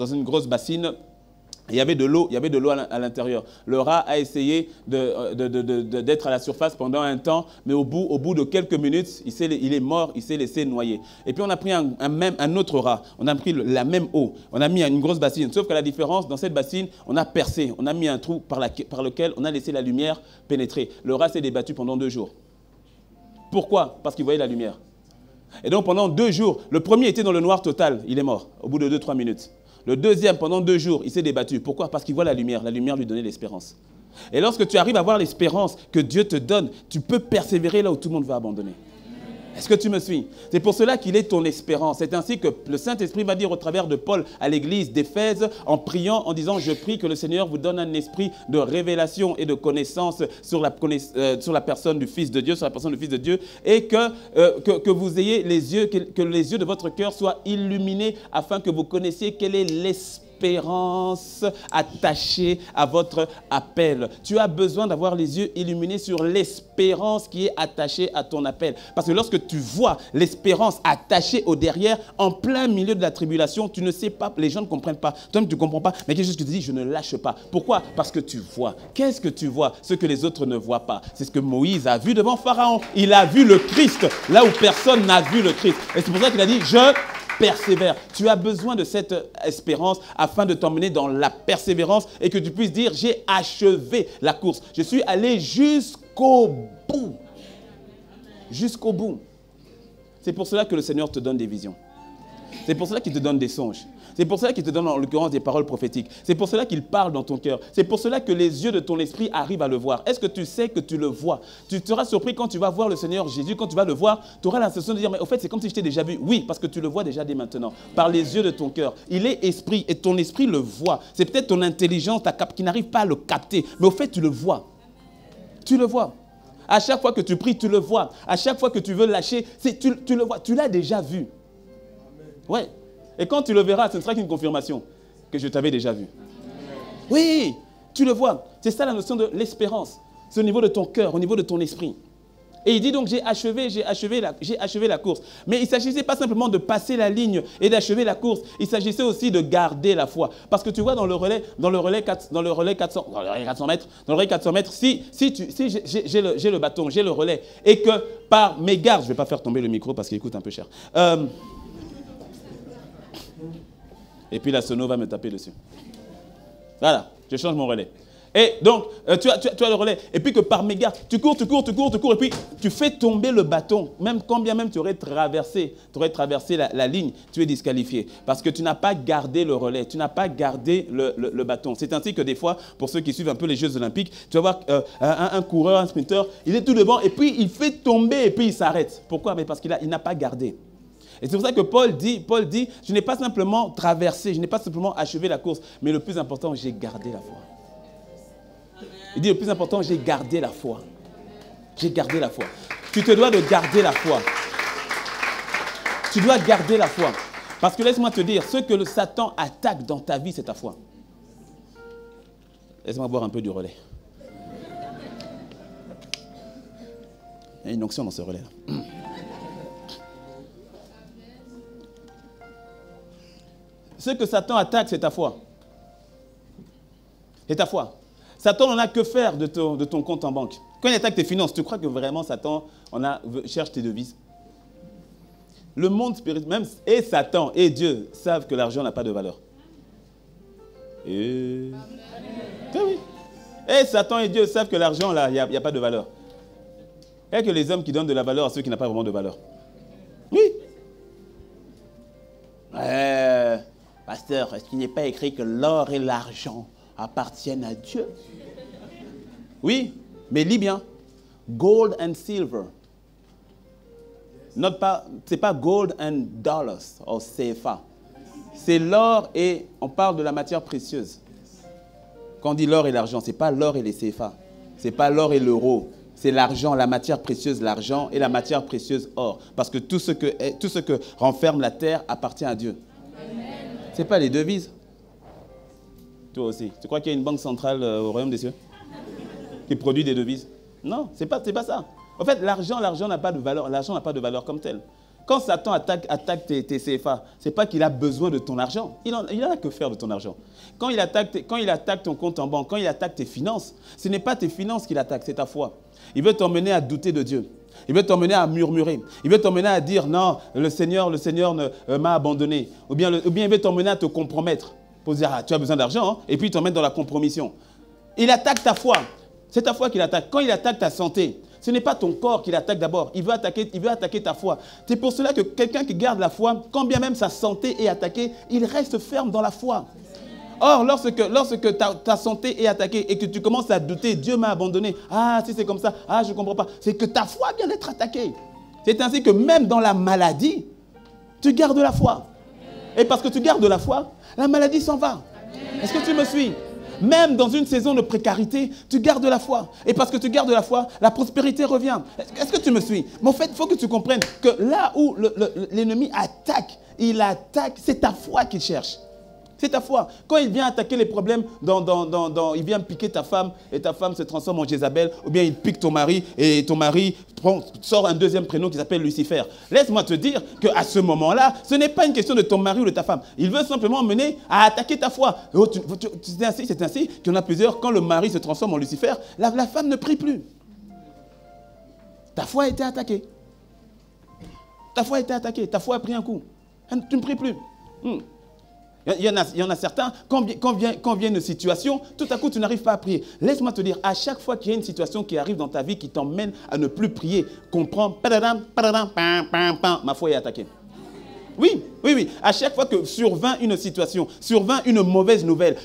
une grosse bassine. Il y avait de l'eau à l'intérieur. Le rat a essayé d'être à la surface pendant un temps, mais au bout de quelques minutes, il est mort, il s'est laissé noyer. Et puis on a pris un autre rat, on a pris la même eau, on a mis une grosse bassine, sauf que la différence, dans cette bassine, on a percé, on a mis un trou par lequel on a laissé la lumière pénétrer. Le rat s'est débattu pendant 2 jours. Pourquoi? Parce qu'il voyait la lumière. Et donc pendant 2 jours, le premier était dans le noir total, il est mort, au bout de 2-3 minutes. Le deuxième, pendant 2 jours, il s'est débattu. Pourquoi? Parce qu'il voit la lumière lui donnait l'espérance. Et lorsque tu arrives à voir l'espérance que Dieu te donne, tu peux persévérer là où tout le monde va abandonner. Est-ce que tu me suis? C'est pour cela qu'il est ton espérance. C'est ainsi que le Saint-Esprit va dire au travers de Paul à l'église d'Éphèse, en priant, en disant « Je prie que le Seigneur vous donne un esprit de révélation et de connaissance sur la personne du Fils de Dieu, et que vous ayez les yeux, que les yeux de votre cœur soient illuminés afin que vous connaissiez quelle est l'espérance attachée à votre appel. Tu as besoin d'avoir les yeux illuminés sur l'espérance qui est attachée à ton appel. Parce que lorsque tu vois l'espérance attachée au derrière, en plein milieu de la tribulation, tu ne sais pas, les gens ne comprennent pas. Toi-même, tu ne comprends pas, mais quelque chose que tu dis, je ne lâche pas. Pourquoi? Parce que tu vois. Qu'est-ce que tu vois? Ce que les autres ne voient pas. C'est ce que Moïse a vu devant Pharaon. Il a vu le Christ, là où personne n'a vu le Christ. Et c'est pour ça qu'il a dit, je persévère. Tu as besoin de cette espérance afin de t'emmener dans la persévérance et que tu puisses dire, j'ai achevé la course. Je suis allé jusqu'au bout. Jusqu'au bout. C'est pour cela que le Seigneur te donne des visions. C'est pour cela qu'il te donne des songes. C'est pour cela qu'il te donne en l'occurrence des paroles prophétiques. C'est pour cela qu'il parle dans ton cœur. C'est pour cela que les yeux de ton esprit arrivent à le voir. Est-ce que tu sais que tu le vois? Tu seras surpris quand tu vas voir le Seigneur Jésus. Quand tu vas le voir, tu auras l'impression de dire, mais au fait, c'est comme si je t'ai déjà vu. Oui, parce que tu le vois déjà dès maintenant, par les yeux de ton cœur. Il est esprit et ton esprit le voit. C'est peut-être ton intelligence qui n'arrive pas à le capter. Mais au fait, tu le vois. Tu le vois. À chaque fois que tu pries, tu le vois. À chaque fois que tu veux lâcher, tu le vois. Tu l'as déjà vu. Ouais. Et quand tu le verras, ce ne sera qu'une confirmation que je t'avais déjà vu. Oui, tu le vois. C'est ça la notion de l'espérance. C'est au niveau de ton cœur, au niveau de ton esprit. Et il dit donc, j'ai achevé la course. Mais il ne s'agissait pas simplement de passer la ligne et d'achever la course. Il s'agissait aussi de garder la foi. Parce que tu vois, dans le relais 400 mètres, si j'ai le bâton, j'ai le relais, et que par mes gardes, je ne vais pas faire tomber le micro parce qu'il coûte un peu cher. Et puis la sono va me taper dessus. Voilà, je change mon relais. Et donc, tu as le relais. Et puis que par mes gardes, tu cours, et puis tu fais tomber le bâton. Même quand bien même tu aurais traversé la ligne, tu es disqualifié. Parce que tu n'as pas gardé le relais, tu n'as pas gardé le bâton. C'est ainsi que des fois, pour ceux qui suivent un peu les Jeux Olympiques, tu vas voir un coureur, un sprinter, il est tout devant, et puis il fait tomber, et puis il s'arrête. Pourquoi? Mais parce qu'il n'a pas gardé. Et c'est pour ça que Paul dit, je n'ai pas simplement traversé, je n'ai pas simplement achevé la course, mais le plus important, j'ai gardé la foi. Il dit, le plus important, j'ai gardé la foi. J'ai gardé la foi. Tu te dois de garder la foi. Tu dois garder la foi. Parce que laisse-moi te dire, ce que le Satan attaque dans ta vie, c'est ta foi. Laisse-moi boire un peu du relais. Il y a une onction dans ce relais-là. Ce que Satan attaque, c'est ta foi. C'est ta foi. Satan n'en a que faire de ton compte en banque. Quand il attaque tes finances, tu crois que vraiment Satan cherche tes devises? Le monde spirituel, même et Satan et Dieu savent que l'argent n'a pas de valeur. Et oui. Et Satan et Dieu savent que l'argent, là, il n'y a pas de valeur. Il n'y a que les hommes qui donnent de la valeur à ceux qui n'ont pas vraiment de valeur. Oui. Pasteur, est-ce qu'il n'est pas écrit que l'or et l'argent appartiennent à Dieu? Oui, mais lis bien. Gold and silver. Ce n'est pas gold and dollars, ou CFA. C'est l'or et on parle de la matière précieuse. Quand on dit l'or et l'argent, ce n'est pas l'or et les CFA. Ce n'est pas l'or et l'euro. c'est l'argent, la matière précieuse, l'argent et la matière précieuse, or. Parce que tout ce que renferme la terre appartient à Dieu. Ce n'est pas les devises. Toi aussi. Tu crois qu'il y a une banque centrale au royaume des cieux qui produit des devises? Non, ce n'est pas ça. En fait, l'argent n'a pas de valeur. L'argent n'a pas de valeur comme tel. Quand Satan attaque tes CFA, ce n'est pas qu'il a besoin de ton argent. Il en a que faire de ton argent. Quand il attaque ton compte en banque, quand il attaque tes finances, ce n'est pas tes finances qu'il attaque, c'est ta foi. Il veut t'emmener à douter de Dieu. Il veut t'emmener à murmurer. Il veut t'emmener à dire non, le Seigneur m'a abandonné. Ou bien il veut t'emmener à te compromettre. Pour dire, tu as besoin d'argent, hein, et puis il t'emmène dans la compromission. Il attaque ta foi. C'est ta foi qu'il attaque. Quand il attaque ta santé, ce n'est pas ton corps qu'il attaque d'abord. Il veut attaquer ta foi. C'est pour cela que quelqu'un qui garde la foi, quand bien même sa santé est attaquée, il reste ferme dans la foi. Or, lorsque ta santé est attaquée et que tu commences à douter, Dieu m'a abandonné. Ah, si c'est comme ça, ah, je ne comprends pas. C'est que ta foi vient d'être attaquée. C'est ainsi que même dans la maladie, tu gardes la foi. Et parce que tu gardes la foi, la maladie s'en va. Est-ce que tu me suis? Même dans une saison de précarité, tu gardes la foi. Et parce que tu gardes la foi, la prospérité revient. Est-ce que tu me suis? Mais en fait, il faut que tu comprennes que là où l'ennemi attaque, c'est ta foi qu'il cherche. C'est ta foi. Quand il vient attaquer les problèmes, il vient piquer ta femme et ta femme se transforme en Jézabel, ou bien il pique ton mari et ton mari sort un deuxième prénom qui s'appelle Lucifer. Laisse-moi te dire qu'à ce moment-là, ce n'est pas une question de ton mari ou de ta femme. Il veut simplement mener à attaquer ta foi. C'est ainsi qu'il y en a plusieurs. Quand le mari se transforme en Lucifer, la femme ne prie plus. Ta foi a été attaquée. Ta foi a été attaquée. Ta foi a pris un coup. Tu ne pries plus. Il y en a certains, quand vient une situation, tout à coup, tu n'arrives pas à prier. Laisse-moi te dire, à chaque fois qu'il y a une situation qui arrive dans ta vie qui t'emmène à ne plus prier, comprends, ma foi est attaquée. Oui. À chaque fois que survint une situation, survint une mauvaise nouvelle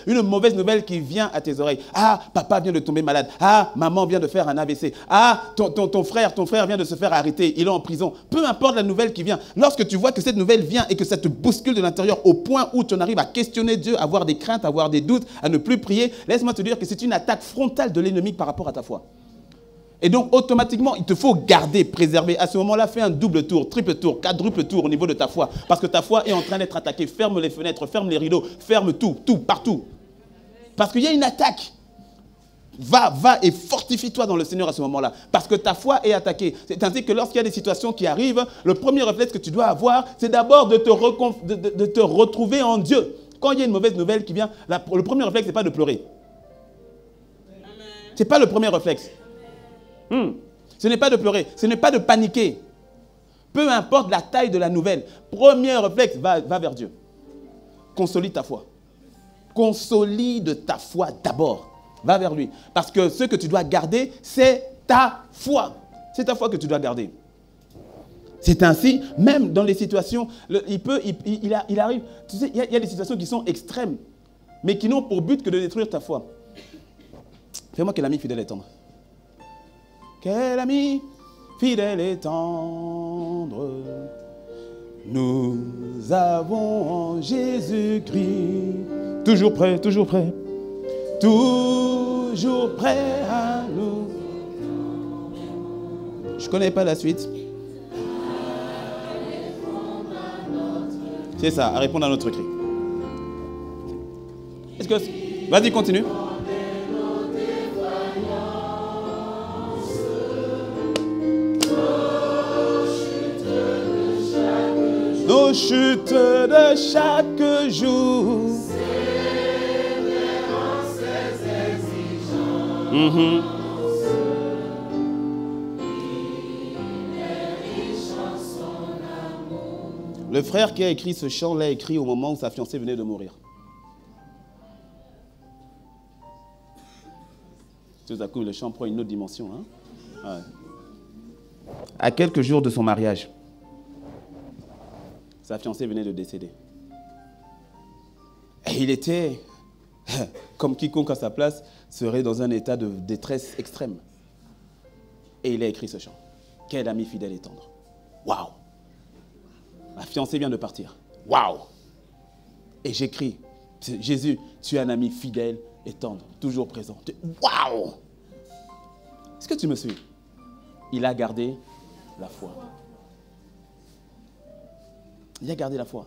qui vient à tes oreilles. Ah, papa vient de tomber malade. Ah, maman vient de faire un AVC. Ah, ton frère vient de se faire arrêter. Il est en prison. Peu importe la nouvelle qui vient. Lorsque tu vois que cette nouvelle vient et que ça te bouscule de l'intérieur au point où tu en arrives à questionner Dieu, à avoir des craintes, à avoir des doutes, à ne plus prier, laisse-moi te dire que c'est une attaque frontale de l'ennemi par rapport à ta foi. Et donc, automatiquement, il te faut garder, préserver. À ce moment-là, fais un double tour, triple tour, quadruple tour au niveau de ta foi. Parce que ta foi est en train d'être attaquée. Ferme les fenêtres, ferme les rideaux, ferme tout, partout. Parce qu'il y a une attaque. Va et fortifie-toi dans le Seigneur à ce moment-là. Parce que ta foi est attaquée. C'est ainsi que lorsqu'il y a des situations qui arrivent, le premier réflexe que tu dois avoir, c'est d'abord de te retrouver en Dieu. Quand il y a une mauvaise nouvelle qui vient, le premier réflexe, ce n'est pas de pleurer. Ce n'est pas le premier réflexe. Ce n'est pas de pleurer, ce n'est pas de paniquer. Peu importe la taille de la nouvelle, premier réflexe, va vers Dieu. Consolide ta foi. Consolide ta foi d'abord. Va vers lui. Parce que ce que tu dois garder, c'est ta foi. C'est ta foi que tu dois garder. C'est ainsi, même dans les situations, il arrive, tu sais, il y a des situations qui sont extrêmes, mais qui n'ont pour but que de détruire ta foi. Fais-moi que l'ami fidèle et tendre. Quel ami fidèle et tendre nous avons en Jésus-Christ. Toujours prêt, toujours prêt. Toujours prêt à nous. Je ne connais pas la suite. C'est ça, à répondre à notre cri. Est-ce que... Vas-y, continue. Nos chutes de chaque jour. Le frère qui a écrit ce chant l'a écrit au moment où sa fiancée venait de mourir. Tout à coup, le chant prend une autre dimension. Ouais. À quelques jours de son mariage, sa fiancée venait de décéder. Et il était, comme quiconque à sa place, serait dans un état de détresse extrême. Et il a écrit ce chant. Quel ami fidèle et tendre. Waouh! Ma fiancée vient de partir. Waouh! Et j'écris, Jésus, tu es un ami fidèle et tendre, toujours présent. Waouh! Est-ce que tu me suis? il a gardé la foi. Il a gardé la foi.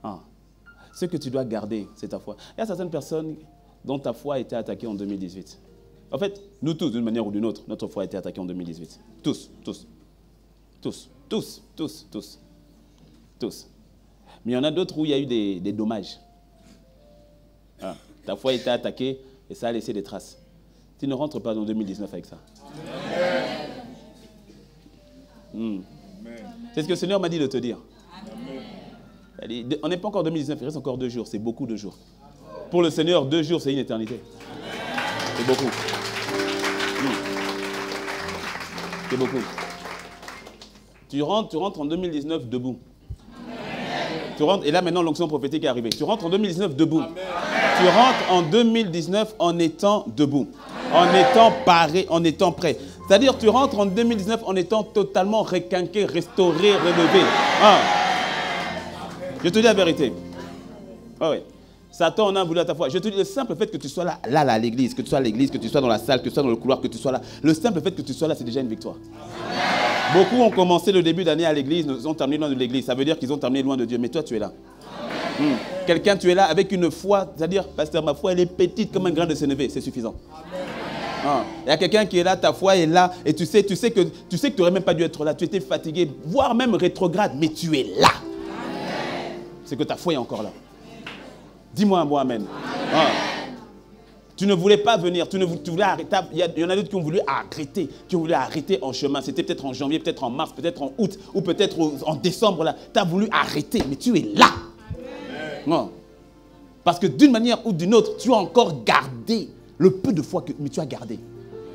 Ah. Ce que tu dois garder, c'est ta foi. Il y a certaines personnes dont ta foi a été attaquée en 2018. En fait, nous tous, d'une manière ou d'une autre, notre foi a été attaquée en 2018. Tous. Mais il y en a d'autres où il y a eu des dommages. Ah. Ta foi a été attaquée et ça a laissé des traces. Tu ne rentres pas dans 2019 avec ça. C'est ce que le Seigneur m'a dit de te dire. On n'est pas encore en 2019, il reste encore 2 jours, c'est beaucoup de jours. Pour le Seigneur, 2 jours, c'est une éternité. C'est beaucoup. C'est beaucoup. Tu rentres en 2019 debout. Tu rentres, et là maintenant l'onction prophétique est arrivée. Tu rentres en 2019 debout. Amen. Tu rentres en 2019 en étant debout, en étant paré, en étant prêt. C'est-à-dire tu rentres en 2019 en étant totalement requinqué, restauré, relevé. Ah. Je te dis la vérité. Ah oui. Satan en a voulu à ta foi. Je te dis le simple fait que tu sois là à l'église, que tu sois à l'église, que tu sois dans la salle, que tu sois dans le couloir, que tu sois là. Le simple fait que tu sois là, c'est déjà une victoire. Beaucoup ont commencé le début d'année à l'église, nous ont terminé loin de l'église. Ça veut dire qu'ils ont terminé loin de Dieu. Mais toi, tu es là. Quelqu'un, tu es là avec une foi, c'est-à-dire, pasteur, ma foi, elle est petite comme un grain de sénévé. C'est suffisant. Il y a quelqu'un qui est là, ta foi est là, et tu sais que tu n'aurais même pas dû être là. Tu étais fatigué, voire même rétrograde, mais tu es là. C'est que ta foi est encore là. Dis-moi un mot, amen. Tu ne voulais pas venir, tu voulais arrêter. Il y en a d'autres qui ont voulu arrêter en chemin. C'était peut-être en janvier, peut-être en mars, peut-être en août, ou peut-être en décembre. Tu as voulu arrêter, mais tu es là. Non. Parce que d'une manière ou d'une autre, tu as encore gardé le peu de foi mais tu as gardé.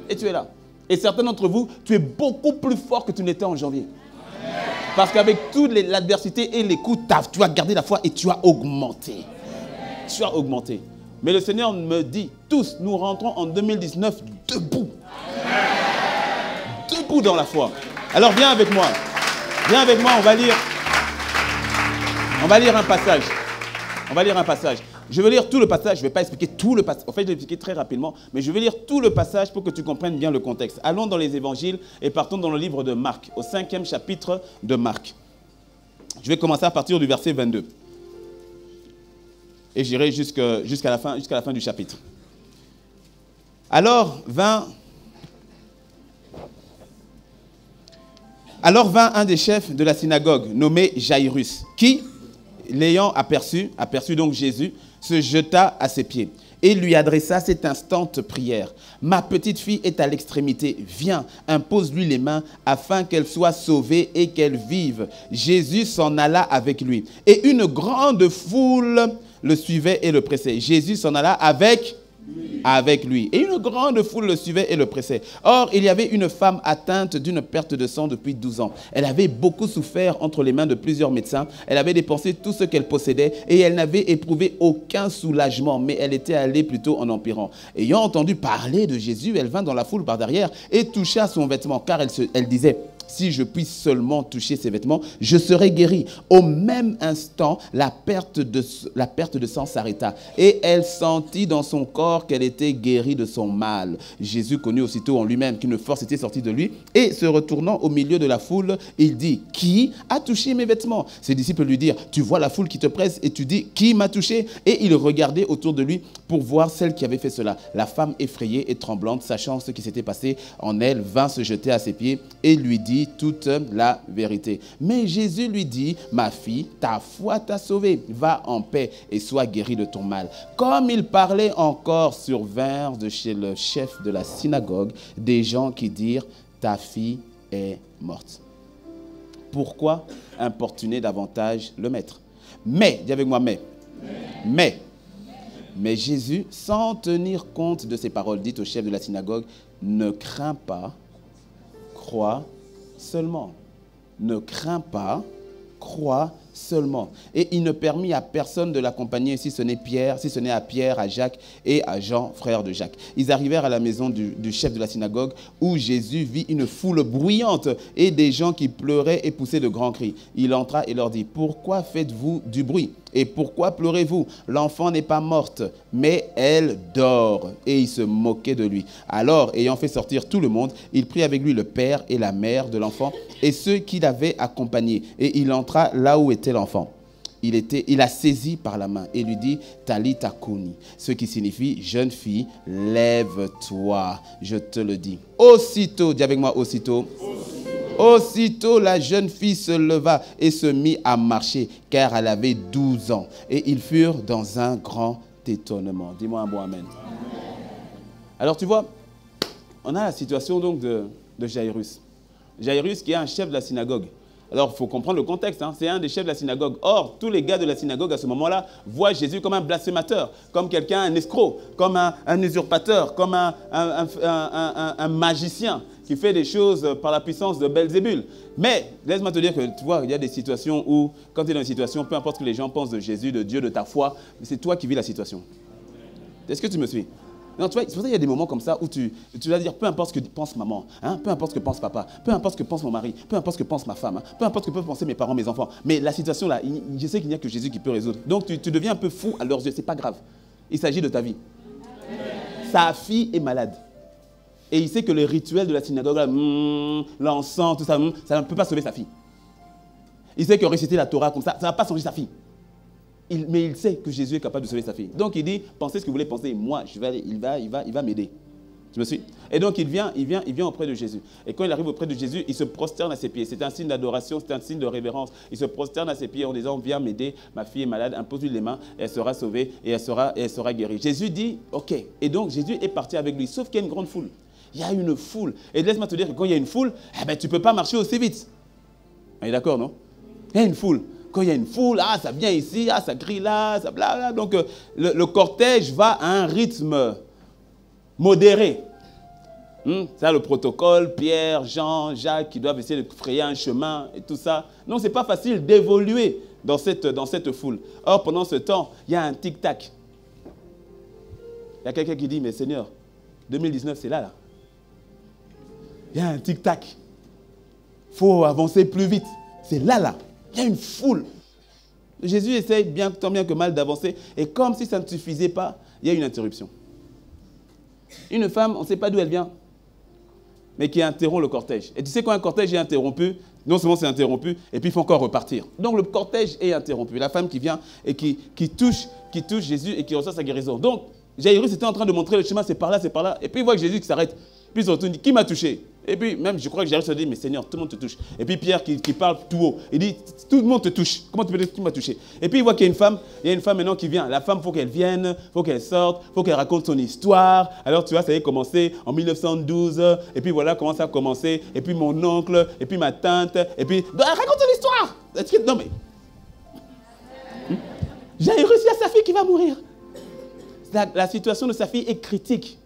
Et tu es là. Et certains d'entre vous, tu es beaucoup plus fort que tu n'étais en janvier. Parce qu'avec toute l'adversité et les coups, tu as gardé la foi et tu as augmenté. Tu as augmenté. Mais le Seigneur me dit, tous, nous rentrons en 2019 debout. Debout dans la foi. Alors viens avec moi. Viens avec moi, on va lire un passage. On va lire un passage. Je vais lire tout le passage, je ne vais pas expliquer tout le passage. En fait, je vais expliquer très rapidement, mais je vais lire tout le passage pour que tu comprennes bien le contexte. Allons dans les évangiles et partons dans le livre de Marc, au 5e chapitre de Marc. Je vais commencer à partir du verset 22. Et j'irai jusqu'à la fin du chapitre. Alors vint un des chefs de la synagogue, nommé Jairus, qui, l'ayant aperçu donc Jésus, se jeta à ses pieds et lui adressa cette instante prière. « Ma petite fille est à l'extrémité. Viens, impose-lui les mains afin qu'elle soit sauvée et qu'elle vive. » Jésus s'en alla avec lui. Et une grande foule le suivait et le pressait. Jésus s'en alla avec lui. Et une grande foule le suivait et le pressait. Or, il y avait une femme atteinte d'une perte de sang depuis 12 ans. Elle avait beaucoup souffert entre les mains de plusieurs médecins. Elle avait dépensé tout ce qu'elle possédait et elle n'avait éprouvé aucun soulagement, mais elle était allée plutôt en empirant. Ayant entendu parler de Jésus, elle vint dans la foule par derrière et toucha son vêtement, car elle disait: si je puis seulement toucher ses vêtements, je serai guérie. Au même instant, la perte de sang s'arrêta et elle sentit dans son corps qu'elle était guérie de son mal. Jésus connut aussitôt en lui-même qu'une force était sortie de lui et se retournant au milieu de la foule, il dit: qui a touché mes vêtements? Ses disciples lui dirent: tu vois la foule qui te presse et tu dis: qui m'a touché? Et il regardait autour de lui pour voir celle qui avait fait cela. La femme effrayée et tremblante, sachant ce qui s'était passé en elle, vint se jeter à ses pieds et lui dit toute la vérité. Mais Jésus lui dit: ma fille, ta foi t'a sauvée. Va en paix et sois guérie de ton mal. Comme il parlait encore, survinrent de chez le chef de la synagogue des gens qui dirent: ta fille est morte. Pourquoi importuner davantage le maître? Mais, dis avec moi, mais Jésus, sans tenir compte de ces paroles dites au chef de la synagogue: ne crains pas, crois seulement. Ne crains pas, crois seulement. Et il ne permit à personne de l'accompagner, si ce n'est à Pierre, à Jacques et à Jean, frère de Jacques. Ils arrivèrent à la maison du chef de la synagogue où Jésus vit une foule bruyante et des gens qui pleuraient et poussaient de grands cris. Il entra et leur dit, « Pourquoi faites-vous du bruit ? Et pourquoi pleurez-vous? L'enfant n'est pas morte, mais elle dort. » Et il se moquait de lui. Alors, ayant fait sortir tout le monde, il prit avec lui le père et la mère de l'enfant et ceux qui l'avaient accompagné. Et il entra là où était l'enfant. Il la saisit par la main et lui dit, Talitha koumi, ce qui signifie, jeune fille, lève-toi, je te le dis. Aussitôt, dis avec moi, aussitôt. Aussitôt, la jeune fille se leva et se mit à marcher, car elle avait 12 ans. Et ils furent dans un grand étonnement. Dis-moi un bon amen. Alors tu vois, on a la situation donc de Jairus. Jairus qui est un chef de la synagogue. Alors, il faut comprendre le contexte, hein. C'est un des chefs de la synagogue. Or, tous les gars de la synagogue, à ce moment-là, voient Jésus comme un blasphémateur, comme quelqu'un, un escroc, comme un usurpateur, comme un magicien qui fait des choses par la puissance de Belzébul. Mais, laisse-moi te dire que, tu vois, il y a des situations où, quand tu es dans une situation, peu importe ce que les gens pensent de Jésus, de Dieu, de ta foi, c'est toi qui vis la situation. Est-ce que tu me suis ? Non, tu vois, c'est pour ça qu'il y a des moments comme ça où tu dois dire, peu importe ce que pense maman, hein, peu importe ce que pense papa, peu importe ce que pense mon mari, peu importe ce que pense ma femme, hein, peu importe ce que peuvent penser mes parents, mes enfants. Mais la situation là, je sais qu'il n'y a que Jésus qui peut résoudre. Donc tu deviens un peu fou à leurs yeux, c'est pas grave. Il s'agit de ta vie. Sa fille est malade. Et il sait que le rituel de la synagogue, l'encens, tout ça, ça ne peut pas sauver sa fille. Il sait que réciter la Torah comme ça ne va pas changer sa fille. Mais il sait que Jésus est capable de sauver sa fille. Donc il dit, pensez ce que vous voulez penser, moi, il va m'aider. Tu me suis? Et donc il vient auprès de Jésus. Et quand il arrive auprès de Jésus, il se prosterne à ses pieds. C'est un signe d'adoration, c'est un signe de révérence. Il se prosterne à ses pieds en disant, viens m'aider, ma fille est malade, impose-lui les mains, elle sera sauvée et elle sera guérie. Jésus dit, ok. Et donc Jésus est parti avec lui, sauf qu'il y a une grande foule. Il y a une foule. Et laisse-moi te dire que quand il y a une foule, tu ne peux pas marcher aussi vite. On est d'accord, non? Il y a une foule. Quand il y a une foule, ça vient ici, ça crie là, ça blabla. Donc le cortège va à un rythme modéré. Ça, le protocole, Pierre, Jean, Jacques, qui doivent essayer de frayer un chemin et tout ça. Non, ce n'est pas facile d'évoluer dans cette foule. Or, pendant ce temps, il y a un tic-tac. Il y a quelqu'un qui dit, mais Seigneur, 2019, c'est là. Il y a un tic-tac. Il faut avancer plus vite. C'est là. Il y a une foule. Jésus essaye tant bien que mal d'avancer. Et comme si ça ne suffisait pas, il y a une interruption. Une femme, on ne sait pas d'où elle vient, mais qui interrompt le cortège. Et tu sais, quand un cortège est interrompu, non seulement c'est interrompu, et puis il faut encore repartir. Donc le cortège est interrompu. La femme qui vient et qui touche Jésus et qui reçoit sa guérison. Donc Jairus était en train de montrer le chemin, c'est par là, c'est par là. Et puis il voit que Jésus qui s'arrête. Puis il se retourne, il dit, qui m'a touché? Et puis même, je crois que Jairus se dit, mais Seigneur, tout le monde te touche. Et puis Pierre qui parle tout haut, il dit, tout le monde te touche. Comment tu peux dire, qui m'a touché? Et puis il voit qu'il y a une femme maintenant qui vient. La femme, il faut qu'elle vienne, il faut qu'elle sorte, il faut qu'elle raconte son histoire. Alors tu vois, ça a commencé en 1912, et puis voilà comment ça a commencé. Et puis mon oncle, et puis ma tante, et puis, raconte ton histoire. Non mais, Jairus, il y a sa fille qui va mourir. La situation de sa fille est critique.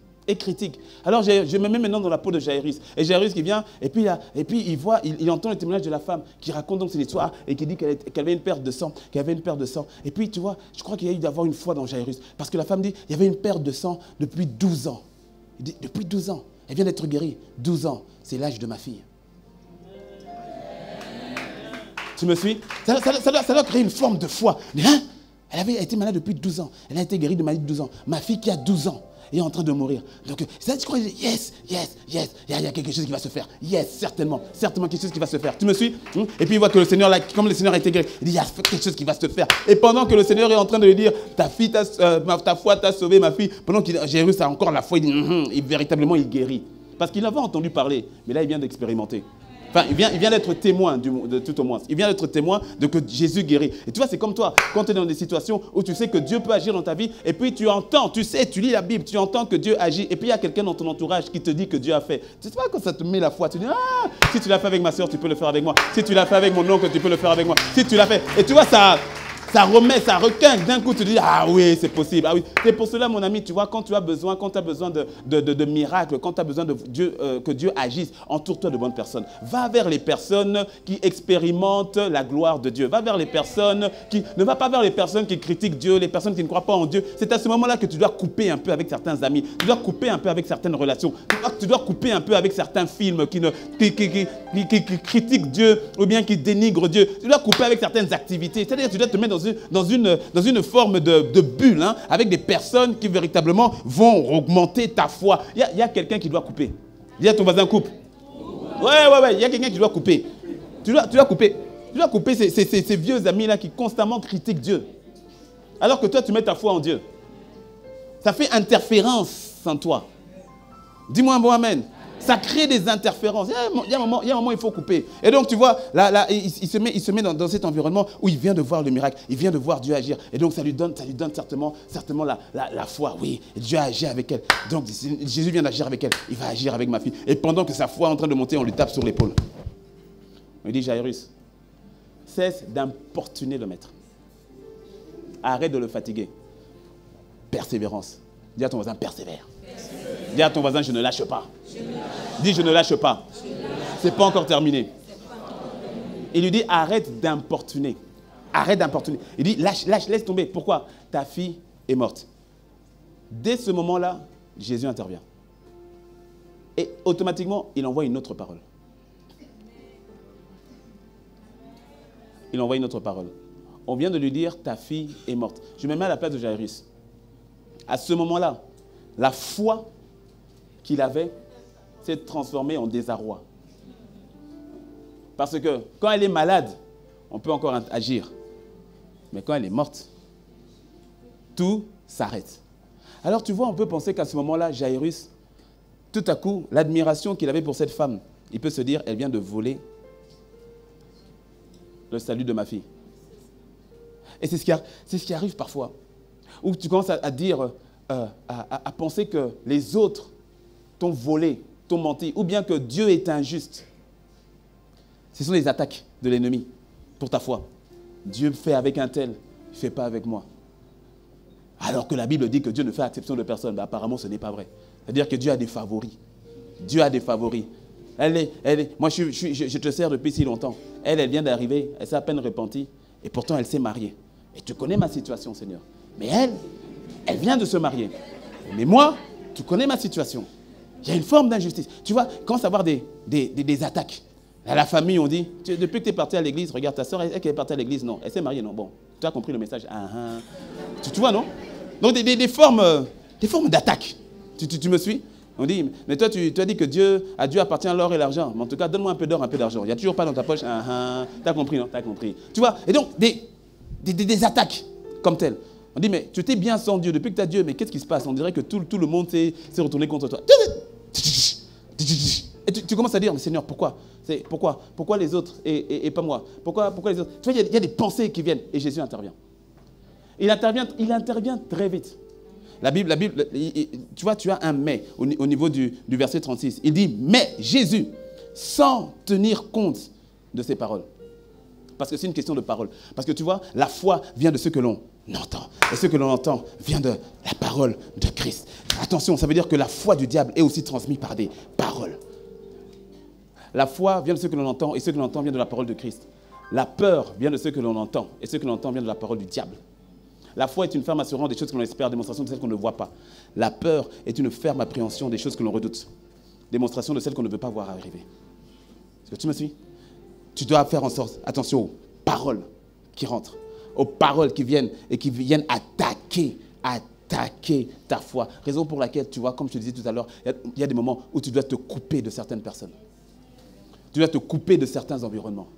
Alors je me mets maintenant dans la peau de Jairus. Et Jairus qui vient, et puis il entend le témoignage de la femme qui raconte donc son histoire et qui dit qu'elle avait une perte de sang, Et puis tu vois, je crois qu'il y a eu d'avoir une foi dans Jairus. Parce que la femme dit, il y avait une perte de sang depuis 12 ans. Il dit, depuis 12 ans, elle vient d'être guérie. 12 ans, c'est l'âge de ma fille. Tu me suis? Ça doit créer une forme de foi. Mais, elle avait été malade depuis 12 ans. Elle a été guérie de maladie de 12 ans. Ma fille qui a 12 ans est en train de mourir. Donc, ça, je crois, yes. Il y a quelque chose qui va se faire. Yes, certainement quelque chose qui va se faire. Tu me suis? Et puis il voit que le Seigneur, comme le Seigneur a été guéri, il dit, il y a quelque chose qui va se faire. Et pendant que le Seigneur est en train de lui dire, ta foi t'a sauvé, ma fille, pendant que Jairus a encore la foi, il dit, véritablement, il guérit. Parce qu'il avait entendu parler, mais là, il vient d'expérimenter. Enfin, il vient d'être témoin, de tout au moins. Il vient d'être témoin de que Jésus guérit. Et tu vois, c'est comme toi, quand tu es dans des situations où tu sais que Dieu peut agir dans ta vie, et puis tu entends, tu sais, tu lis la Bible, tu entends que Dieu agit, et puis il y a quelqu'un dans ton entourage qui te dit que Dieu a fait. Tu sais pas, quand ça te met la foi, tu dis, si tu l'as fait avec ma soeur, tu peux le faire avec moi. Si tu l'as fait avec mon oncle, tu peux le faire avec moi. Si tu l'as fait. Et tu vois, ça ça remet, ça requinque. D'un coup, tu dis, ah oui, c'est possible. Ah oui. C'est pour cela, mon ami, tu vois, quand tu as besoin, de miracles, quand tu as besoin de Dieu, que Dieu agisse, entoure-toi de bonnes personnes. Va vers les personnes qui expérimentent la gloire de Dieu. Va vers les personnes ne va pas vers les personnes qui critiquent Dieu, les personnes qui ne croient pas en Dieu. C'est à ce moment-là que tu dois couper un peu avec certains amis. Tu dois couper un peu avec certaines relations. Tu dois couper un peu avec certains films qui critiquent Dieu ou bien qui dénigrent Dieu. Tu dois couper avec certaines activités. C'est-à-dire que tu dois te mettre dans une forme de bulle, hein, avec des personnes qui véritablement vont augmenter ta foi. Il y a quelqu'un qui doit couper. Dis à ton voisin, coupe. Ouais. Il y a quelqu'un qui doit couper. Tu dois couper. Tu dois couper ces vieux amis-là qui constamment critiquent Dieu. Alors que toi, tu mets ta foi en Dieu. Ça fait interférence en toi. Dis-moi un bon amen. Ça crée des interférences. Il y a un moment, il faut couper. Et donc, tu vois, là il se met dans cet environnement où il vient de voir le miracle. Il vient de voir Dieu agir. Et donc, ça lui donne certainement la foi. Oui, Dieu a agi avec elle. Donc, Jésus vient d'agir avec elle. Il va agir avec ma fille. Et pendant que sa foi est en train de monter, on lui tape sur l'épaule. On lui dit, Jairus, cesse d'importuner le maître. Arrête de le fatiguer. Persévérance. Dis à ton voisin, persévère. Dis à ton voisin, je ne lâche pas. Dis, je ne lâche pas. C'est pas encore terminé. Il lui dit, arrête d'importuner. Arrête d'importuner. Il dit, lâche, laisse tomber. Pourquoi? Ta fille est morte. Dès ce moment-là, Jésus intervient. Et automatiquement, il envoie une autre parole. Il envoie une autre parole. On vient de lui dire, ta fille est morte. Je me mets à la place de Jairus. À ce moment-là, la foi qu'il avait s'est transformée en désarroi. Parce que quand elle est malade, on peut encore agir. Mais quand elle est morte, tout s'arrête. Alors tu vois, on peut penser qu'à ce moment-là, Jairus, tout à coup, l'admiration qu'il avait pour cette femme, il peut se dire, elle vient de voler le salut de ma fille. Et c'est ce qui arrive parfois. Où tu commences à dire, à penser que les autres t'ont volé, t'ont menti, ou bien que Dieu est injuste. Ce sont les attaques de l'ennemi pour ta foi. Dieu fait avec un tel, il ne fait pas avec moi. Alors que la Bible dit que Dieu ne fait exception de personne. Ben, apparemment, ce n'est pas vrai. C'est-à-dire que Dieu a des favoris. Dieu a des favoris. Moi, je te sers depuis si longtemps. Elle vient d'arriver, elle s'est à peine repentie, et pourtant elle s'est mariée. Et tu connais ma situation, Seigneur. Mais elle vient de se marier. Mais moi, tu connais ma situation. Il y a une forme d'injustice. Tu vois, quand ça va avoir des attaques, à la famille, on dit, depuis que tu es parti à l'église, regarde ta soeur, elle est partie à l'église, non. Elle s'est mariée, non. Bon, tu as compris le message. Tu vois, non? Donc, des formes d'attaque. Tu me suis? On dit, mais toi, tu as dit que à Dieu appartient l'or et l'argent. Mais en tout cas, donne-moi un peu d'or, un peu d'argent. Il n'y a toujours pas dans ta poche. Tu as compris, non? Tu as compris. Tu vois? Et donc, des attaques comme telles. On dit, mais tu étais bien sans Dieu. Depuis que tu as Dieu, mais qu'est-ce qui se passe? On dirait que tout le monde s'est retourné contre toi. Et tu commences à dire, mais Seigneur, pourquoi? Pourquoi les autres et pas moi? Pourquoi les autres? Tu vois, il y a des pensées qui viennent et Jésus intervient. Il intervient très vite. La Bible, tu vois, tu as un mais au niveau du verset 36. Il dit, mais Jésus, sans tenir compte de ses paroles. Parce que c'est une question de parole. Parce que tu vois, la foi vient de ce que l'on entend. Et ce que l'on entend vient de la parole de Christ. Attention, ça veut dire que la foi du diable est aussi transmise par des paroles. La foi vient de ce que l'on entend et ce que l'on entend vient de la parole de Christ. La peur vient de ce que l'on entend et ce que l'on entend vient de la parole du diable. La foi est une ferme assurance des choses que l'on espère, démonstration de celles qu'on ne voit pas. La peur est une ferme appréhension des choses que l'on redoute, démonstration de celles qu'on ne veut pas voir arriver. Est-ce que tu me suis? Tu dois faire en sorte, attention aux paroles qui rentrent, aux paroles qui viennent et qui viennent attaquer ta foi. Raison pour laquelle, tu vois, comme je te disais tout à l'heure, il y a des moments où tu dois te couper de certaines personnes. Tu dois te couper de certains environnements.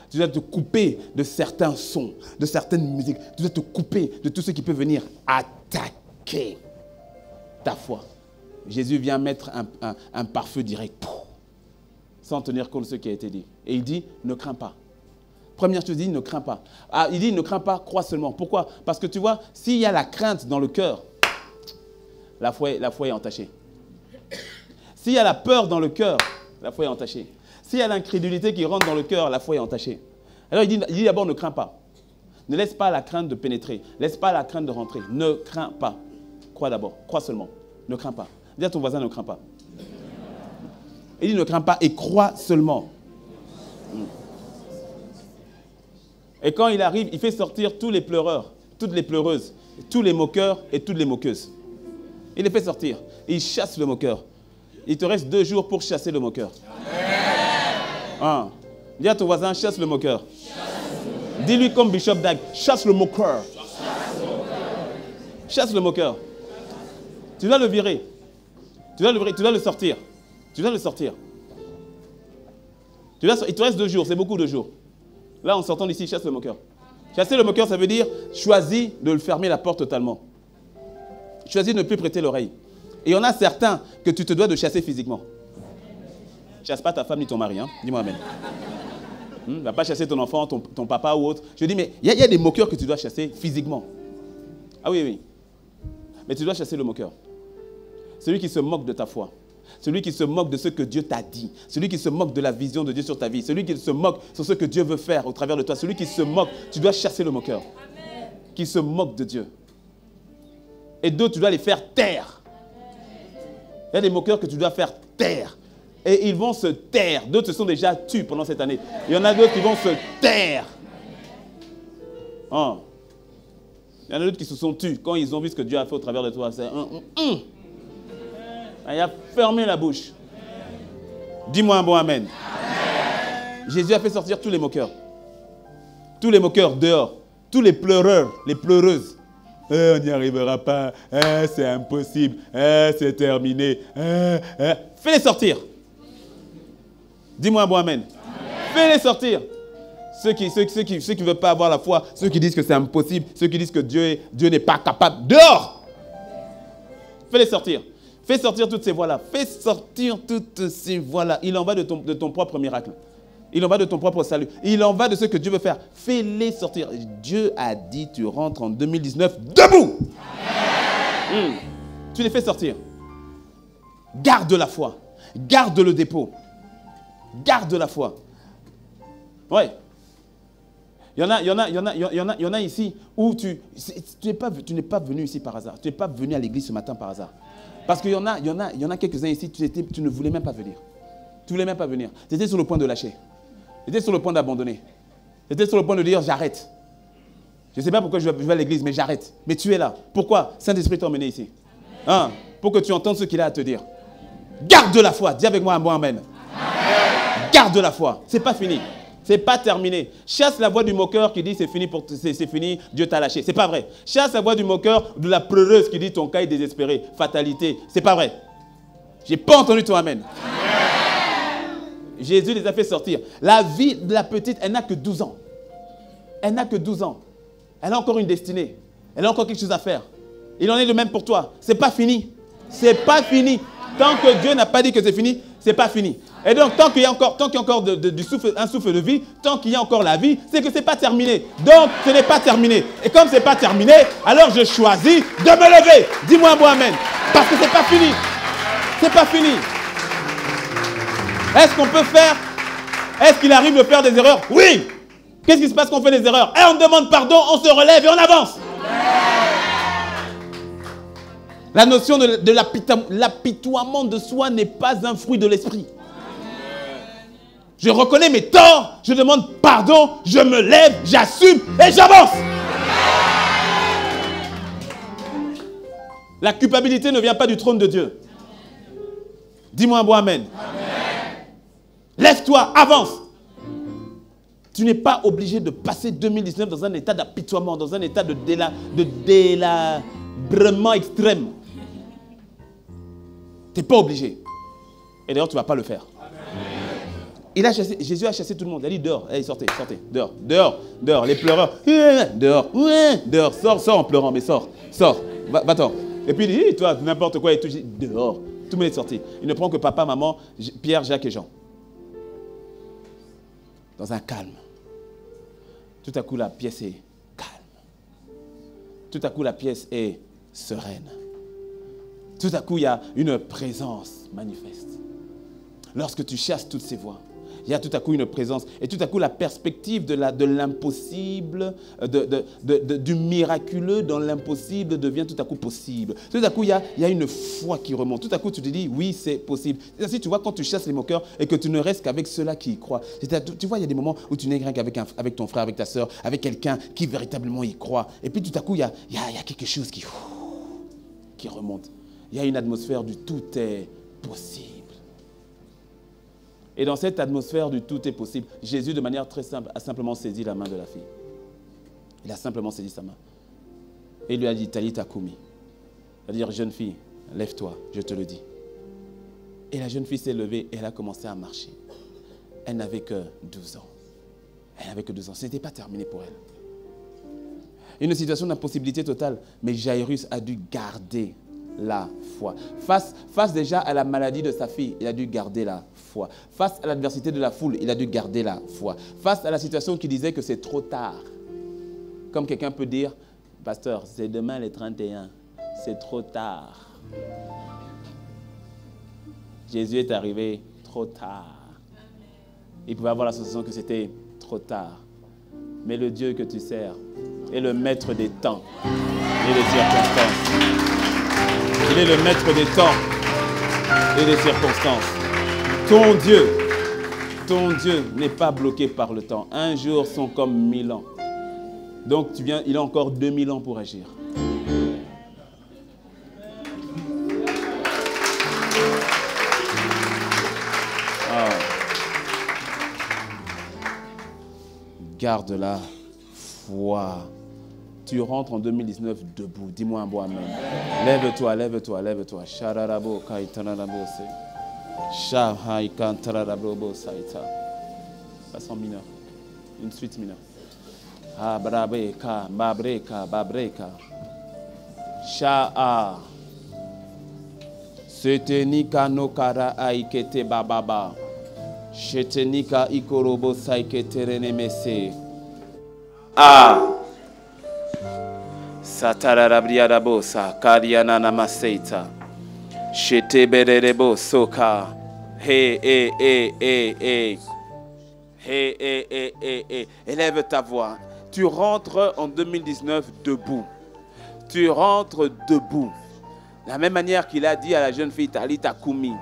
Tu dois te couper de certains sons, de certaines musiques. Tu dois te couper de tout ce qui peut venir attaquer ta foi. Jésus vient mettre un pare-feu direct, sans tenir compte de ce qui a été dit. Et il dit, ne crains pas. Première chose, il dit, ne crains pas. Il dit, ne crains pas, crois seulement. Pourquoi? Parce que tu vois, s'il y a la crainte dans le cœur, la foi est entachée. S'il y a la peur dans le cœur, la foi est entachée. S'il y a l'incrédulité qui rentre dans le cœur, la foi est entachée. Alors il dit d'abord, ne crains pas. Ne laisse pas la crainte de pénétrer. Laisse pas la crainte de rentrer. Ne crains pas. Crois d'abord. Crois seulement. Ne crains pas. Dis à ton voisin, ne crains pas. Il dit, ne crains pas et crois seulement. Et quand il arrive, il fait sortir tous les pleureurs, toutes les pleureuses, tous les moqueurs et toutes les moqueuses. Il les fait sortir. Il chasse le moqueur. Il te reste 2 jours pour chasser le moqueur. Dis à ton voisin, chasse le moqueur. Dis-lui comme Bishop Dag, chasse le moqueur. Chasse le moqueur. Tu dois le virer. Tu dois le virer, tu dois le sortir. Tu dois le sortir. Il te reste 2 jours, c'est beaucoup de jours. Là, en sortant d'ici, chasse le moqueur. Chasser le moqueur, ça veut dire choisis de le fermer la porte totalement. Choisis de ne plus prêter l'oreille. Et il y en a certains que tu te dois de chasser physiquement. Chasse pas ta femme ni ton mari, hein? Dis-moi amen. Ne va pas chasser ton enfant, ton papa ou autre. Je dis, mais il y a des moqueurs que tu dois chasser physiquement. Ah oui, oui. Mais tu dois chasser le moqueur. Celui qui se moque de ta foi. Celui qui se moque de ce que Dieu t'a dit. Celui qui se moque de la vision de Dieu sur ta vie. Celui qui se moque sur ce que Dieu veut faire au travers de toi. Celui qui se moque, tu dois chasser le moqueur. Amen. Qui se moque de Dieu. Et d'autres, tu dois les faire taire. Il y a des moqueurs que tu dois faire taire. Et ils vont se taire. D'autres se sont déjà tus pendant cette année. Il y en a d'autres qui vont se taire. Oh. Il y en a d'autres qui se sont tus quand ils ont vu ce que Dieu a fait au travers de toi. C'est il a fermé la bouche. Dis-moi un bon amen. Amen. Jésus a fait sortir tous les moqueurs. Tous les moqueurs dehors. Tous les pleureurs, les pleureuses. On n'y arrivera pas. C'est impossible. C'est terminé. Fais-les sortir. Dis-moi un bon amen. Fais-les sortir. Ceux qui ne veulent pas avoir la foi, ceux qui disent que c'est impossible, ceux qui disent que Dieu n'est pas capable. Dehors. Fais-les sortir. Fais sortir toutes ces voix-là. Fais sortir toutes ces voix-là. Il en va de ton propre miracle. Il en va de ton propre salut. Il en va de ce que Dieu veut faire. Fais-les sortir. Dieu a dit, tu rentres en 2019 debout. Tu les fais sortir. Garde la foi. Garde le dépôt. Garde la foi. Ouais. Il y en a ici où tu n'es pas venu ici par hasard. Tu n'es pas venu à l'église ce matin par hasard. Parce qu'il y en a quelques-uns ici, tu ne voulais même pas venir. Tu ne voulais même pas venir. Tu étais sur le point de lâcher. Tu étais sur le point d'abandonner. Tu étais sur le point de dire j'arrête. Je ne sais pas pourquoi je vais à l'église, mais j'arrête. Mais tu es là. Pourquoi? Saint-Esprit t'a emmené ici. Pour que tu entendes ce qu'il a à te dire. Garde la foi. Dis avec moi un bon amen. Garde la foi. Ce n'est pas fini. Ce n'est pas terminé. Chasse la voix du moqueur qui dit c'est fini, Dieu t'a lâché. Ce n'est pas vrai. Chasse la voix du moqueur, de la pleureuse qui dit ton cas est désespéré, fatalité. Ce n'est pas vrai. Je n'ai pas entendu ton amen. Jésus les a fait sortir. La vie de la petite, elle n'a que 12 ans. Elle n'a que 12 ans. Elle a encore une destinée. Elle a encore quelque chose à faire. Il en est de même pour toi. Ce n'est pas fini. Ce n'est pas fini. Tant que Dieu n'a pas dit que c'est fini, ce n'est pas fini. Et donc, tant qu'il y a encore un souffle de vie, tant qu'il y a encore la vie, c'est que ce n'est pas terminé. Donc, ce n'est pas terminé. Et comme ce n'est pas terminé, alors je choisis de me lever. Dis-moi un bon amen. Parce que ce n'est pas fini. Ce n'est pas fini. Est-ce qu'on peut faire? Est-ce qu'il arrive de faire des erreurs? Oui. Qu'est-ce qui se passe quand on fait des erreurs? On demande pardon, on se relève et on avance. La notion de l'apitoiement de soi n'est pas un fruit de l'esprit. Je reconnais mes torts, je demande pardon, je me lève, j'assume et j'avance. La culpabilité ne vient pas du trône de Dieu. Dis-moi un bon amen. Lève-toi, avance. Tu n'es pas obligé de passer 2019 dans un état d'apitoiement, dans un état de délabrement extrême. Tu n'es pas obligé. Et d'ailleurs, tu ne vas pas le faire. Jésus a chassé tout le monde. Il a dit dehors, allez, sortez, dehors, les pleureurs, dehors, sors en pleurant, mais sors, va-t'en. Et puis il dit, toi, n'importe quoi, et tout, dehors. Tout le monde est sorti. Il ne prend que papa, maman, Pierre, Jacques et Jean. Dans un calme. Tout à coup, la pièce est calme. Tout à coup, la pièce est sereine. Tout à coup, il y a une présence manifeste. Lorsque tu chasses toutes ces voix, il y a tout à coup une présence. Et tout à coup, la perspective de l'impossible, du miraculeux dans l'impossible devient tout à coup possible. Tout à coup, il y a une foi qui remonte. Tout à coup, tu te dis, oui, c'est possible. C'est ainsi, tu vois, quand tu chasses les moqueurs et que tu ne restes qu'avec ceux-là qui y croient. Tu vois, il y a des moments où tu n'es rien qu'avec ton frère, avec ta soeur, avec quelqu'un qui véritablement y croit. Et puis tout à coup, il y a quelque chose qui remonte. Il y a une atmosphère du tout est possible. Et dans cette atmosphère du tout est possible, Jésus, de manière très simple, a simplement saisi la main de la fille. Il a simplement saisi sa main. Et il lui a dit, Talita Kumi. C'est-à-dire, jeune fille, lève-toi, je te le dis. Et la jeune fille s'est levée et elle a commencé à marcher. Elle n'avait que 12 ans. Elle n'avait que 12 ans. Ce n'était pas terminé pour elle. Une situation d'impossibilité totale. Mais Jairus a dû garder la foi. Face déjà à la maladie de sa fille, il a dû garder la foi. Face à l'adversité de la foule, il a dû garder la foi. Face à la situation qui disait que c'est trop tard. Comme quelqu'un peut dire, pasteur, c'est demain les 31, c'est trop tard. Jésus est arrivé trop tard. Il pouvait avoir la sensation que c'était trop tard. Mais le Dieu que tu sers est le maître des temps et des circonstances. Il est le maître des temps et des circonstances. Ton Dieu n'est pas bloqué par le temps. Un jour sont comme 1000 ans. Donc il a encore 2000 ans pour agir. Garde la foi. Tu rentres en 2019 debout. Dis-moi un bon amen. Lève-toi, lève-toi, lève-toi. Shararabo kaitanarabo se. Shahai kantararabo saita. Passe en mineur. Une suite mineure. Abrabeka, babreka, babreka. Sha'a. Setenika no kara aikete bababa. Shetenika ikorobo saiketerene mese. Ah. Satararabriarabosa, Kariana namaseita. Shetebererebo soka. Hey, hey, hey, hey, hey. Hey, hey, hey, hey, hey. Élève ta voix. Tu rentres en 2019 debout. Tu rentres debout. De la même manière qu'il a dit à la jeune fille Talita Kumi.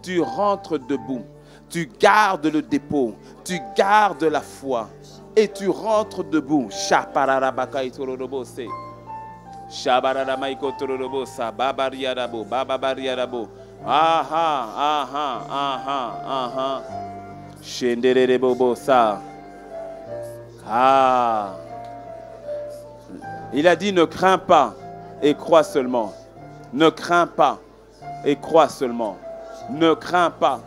Tu rentres debout. Tu gardes le dépôt. Tu gardes la foi. Et tu rentres debout. Shapararabaka itorobose. Shabaramaiko tororobosa. Babariarabo. Bababariarabo. Aha, aha, aha, aha. Shenderebobosa. Ah. Il a dit ne crains pas et crois seulement. Ne crains pas et crois seulement. Ne crains pas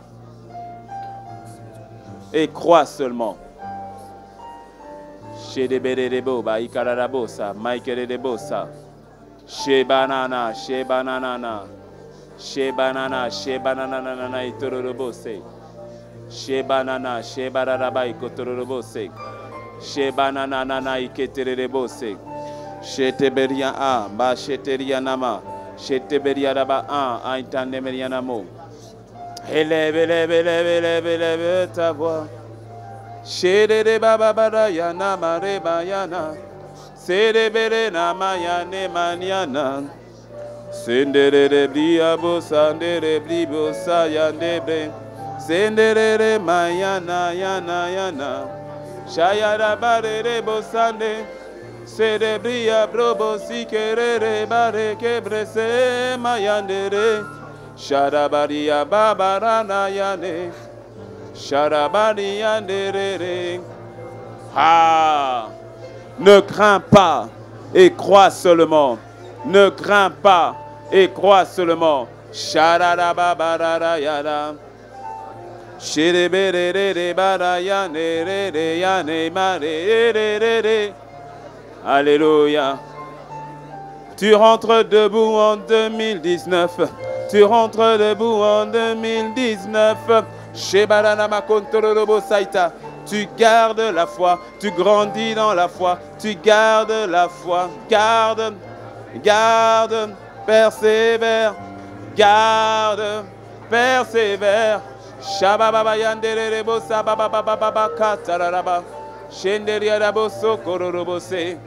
et crois seulement. Shedeberebo ba ikararabosa, maikerebosa. Shebanana, shebanana. Shebanana, shebanana itorobose. Shebanana, shebararaba ikotorobose. Shebanana iketerebose. Sheteberia a, ba sheterianama. Sheteberia raba a, aitannemerianamo. Élève, élève, élève, élève, élève ta voix. Shedere baba baraya namare bayana. Serebere namayane maniana. Sendere bria bosandere blibo sayandebre. Sendere mayana yana yana. Shayara barere bosande. Serebria brobo sikerere bare kebrese mayandere. Sharabaria babarana yane. Sharabari yandere. Ah! Ne crains pas et crois seulement. Ne crains pas et crois seulement. Sharabara yara. Sherebere barayane re yane mare. Alléluia. Tu rentres debout en 2019. Tu rentres debout en 2019. Tu gardes la foi, tu grandis dans la foi, tu gardes la foi, garde, persévère, garde, persévère, Shababa yandere bosa baba baba baba katararaba. Shenderia raboso kororobose.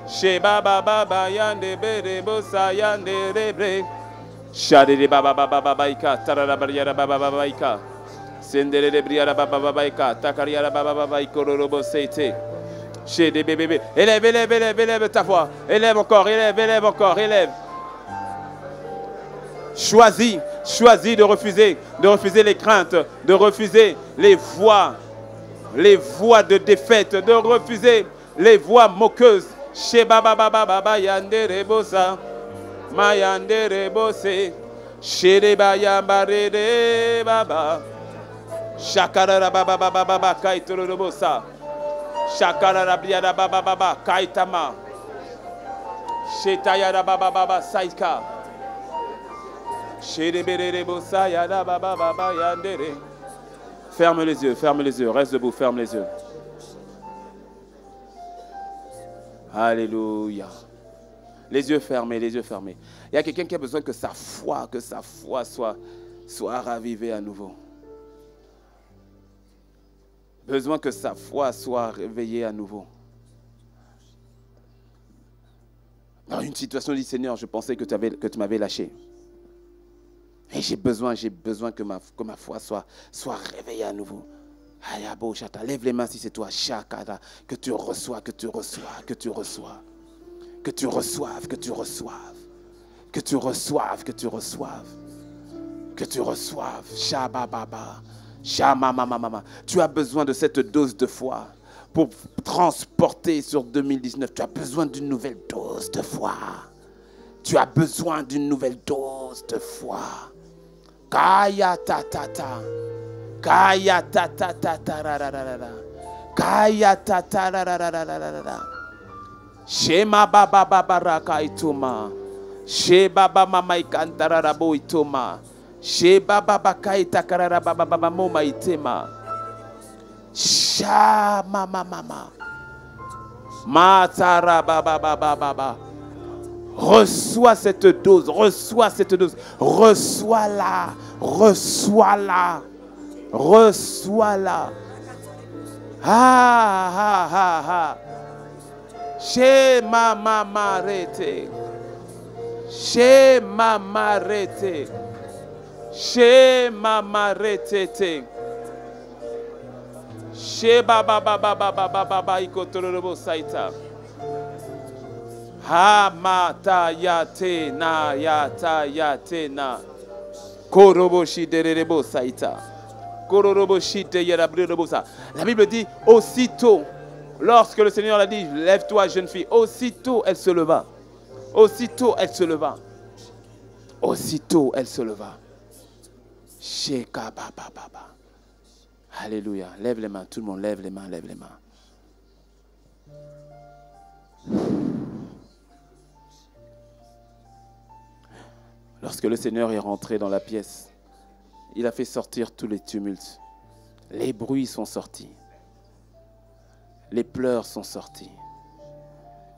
Sheba baba yande bere bosa yande rebre. Shadere baba baba baba ika tararaba yara baba baba ika. Sendere rebriara baba baba ika takariara baba baba ikororobose te. Shede bébé. Élève, élève, élève, élève ta voix. Élève encore, élève, élève encore, élève. Choisis de refuser les craintes, de refuser les voix de défaite, de refuser les voix moqueuses. Chez baba baba baba yandere bosa, ma yandere bose, chez les bayambarede baba, shakara baba baba baba kaitoro bosa, shakara biada baba baba kaitama, shetaya baba baba saika. Ferme les yeux, reste debout, ferme les yeux. Alléluia. Les yeux fermés. Il y a quelqu'un qui a besoin que sa foi soit ravivée à nouveau. Besoin que sa foi soit réveillée à nouveau. Dans une situation, dit Seigneur, je pensais que tu m'avais lâché. Et j'ai besoin que ma foi soit réveillée à nouveau. Lève les mains si c'est toi. Que tu reçoives. Shabababa. Shamamamama. Tu as besoin de cette dose de foi pour transporter sur 2019. Tu as besoin d'une nouvelle dose de foi. Kaya ta ta ta. Kaya ta ta ta ta ra ra ra ra. Kaya ta ta ra ra ra ra ra ra. Shema baba baba raka ituma. She baba mama ikantara rabo ituma. She baba baka itakara baba baba moma itema. Sha mama mama. Matara baba baba baba. Reçois cette dose. Reçois-la. Ha. Chez mama marete. Chez mama retete. Chez baba ikotorobo saita. Hamata yatena. Koroboshi derebo saita. Kororoboshi te yerabrebosa. La Bible dit aussitôt, lorsque le Seigneur l'a dit, lève-toi jeune fille, aussitôt elle se leva. Sheka baba baba. Alléluia. Lève les mains, tout le monde lève les mains. Lorsque le Seigneur est rentré dans la pièce, il a fait sortir tous les tumultes. Les bruits sont sortis. Les pleurs sont sortis.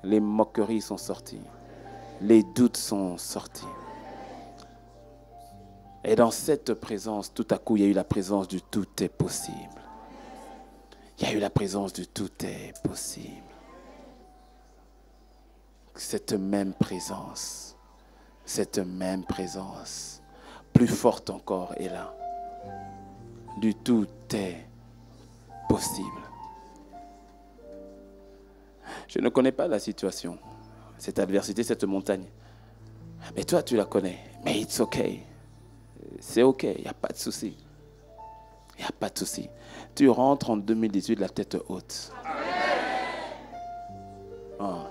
Les moqueries sont sorties. Les doutes sont sortis. Et dans cette présence, tout à coup, il y a eu la présence du tout est possible. Cette même présence, plus forte encore, est là. Du tout est possible. Je ne connais pas la situation, cette adversité, cette montagne. Mais toi, tu la connais. Mais it's okay. C'est ok, il n'y a pas de souci. Tu rentres en 2018 la tête haute. Oh.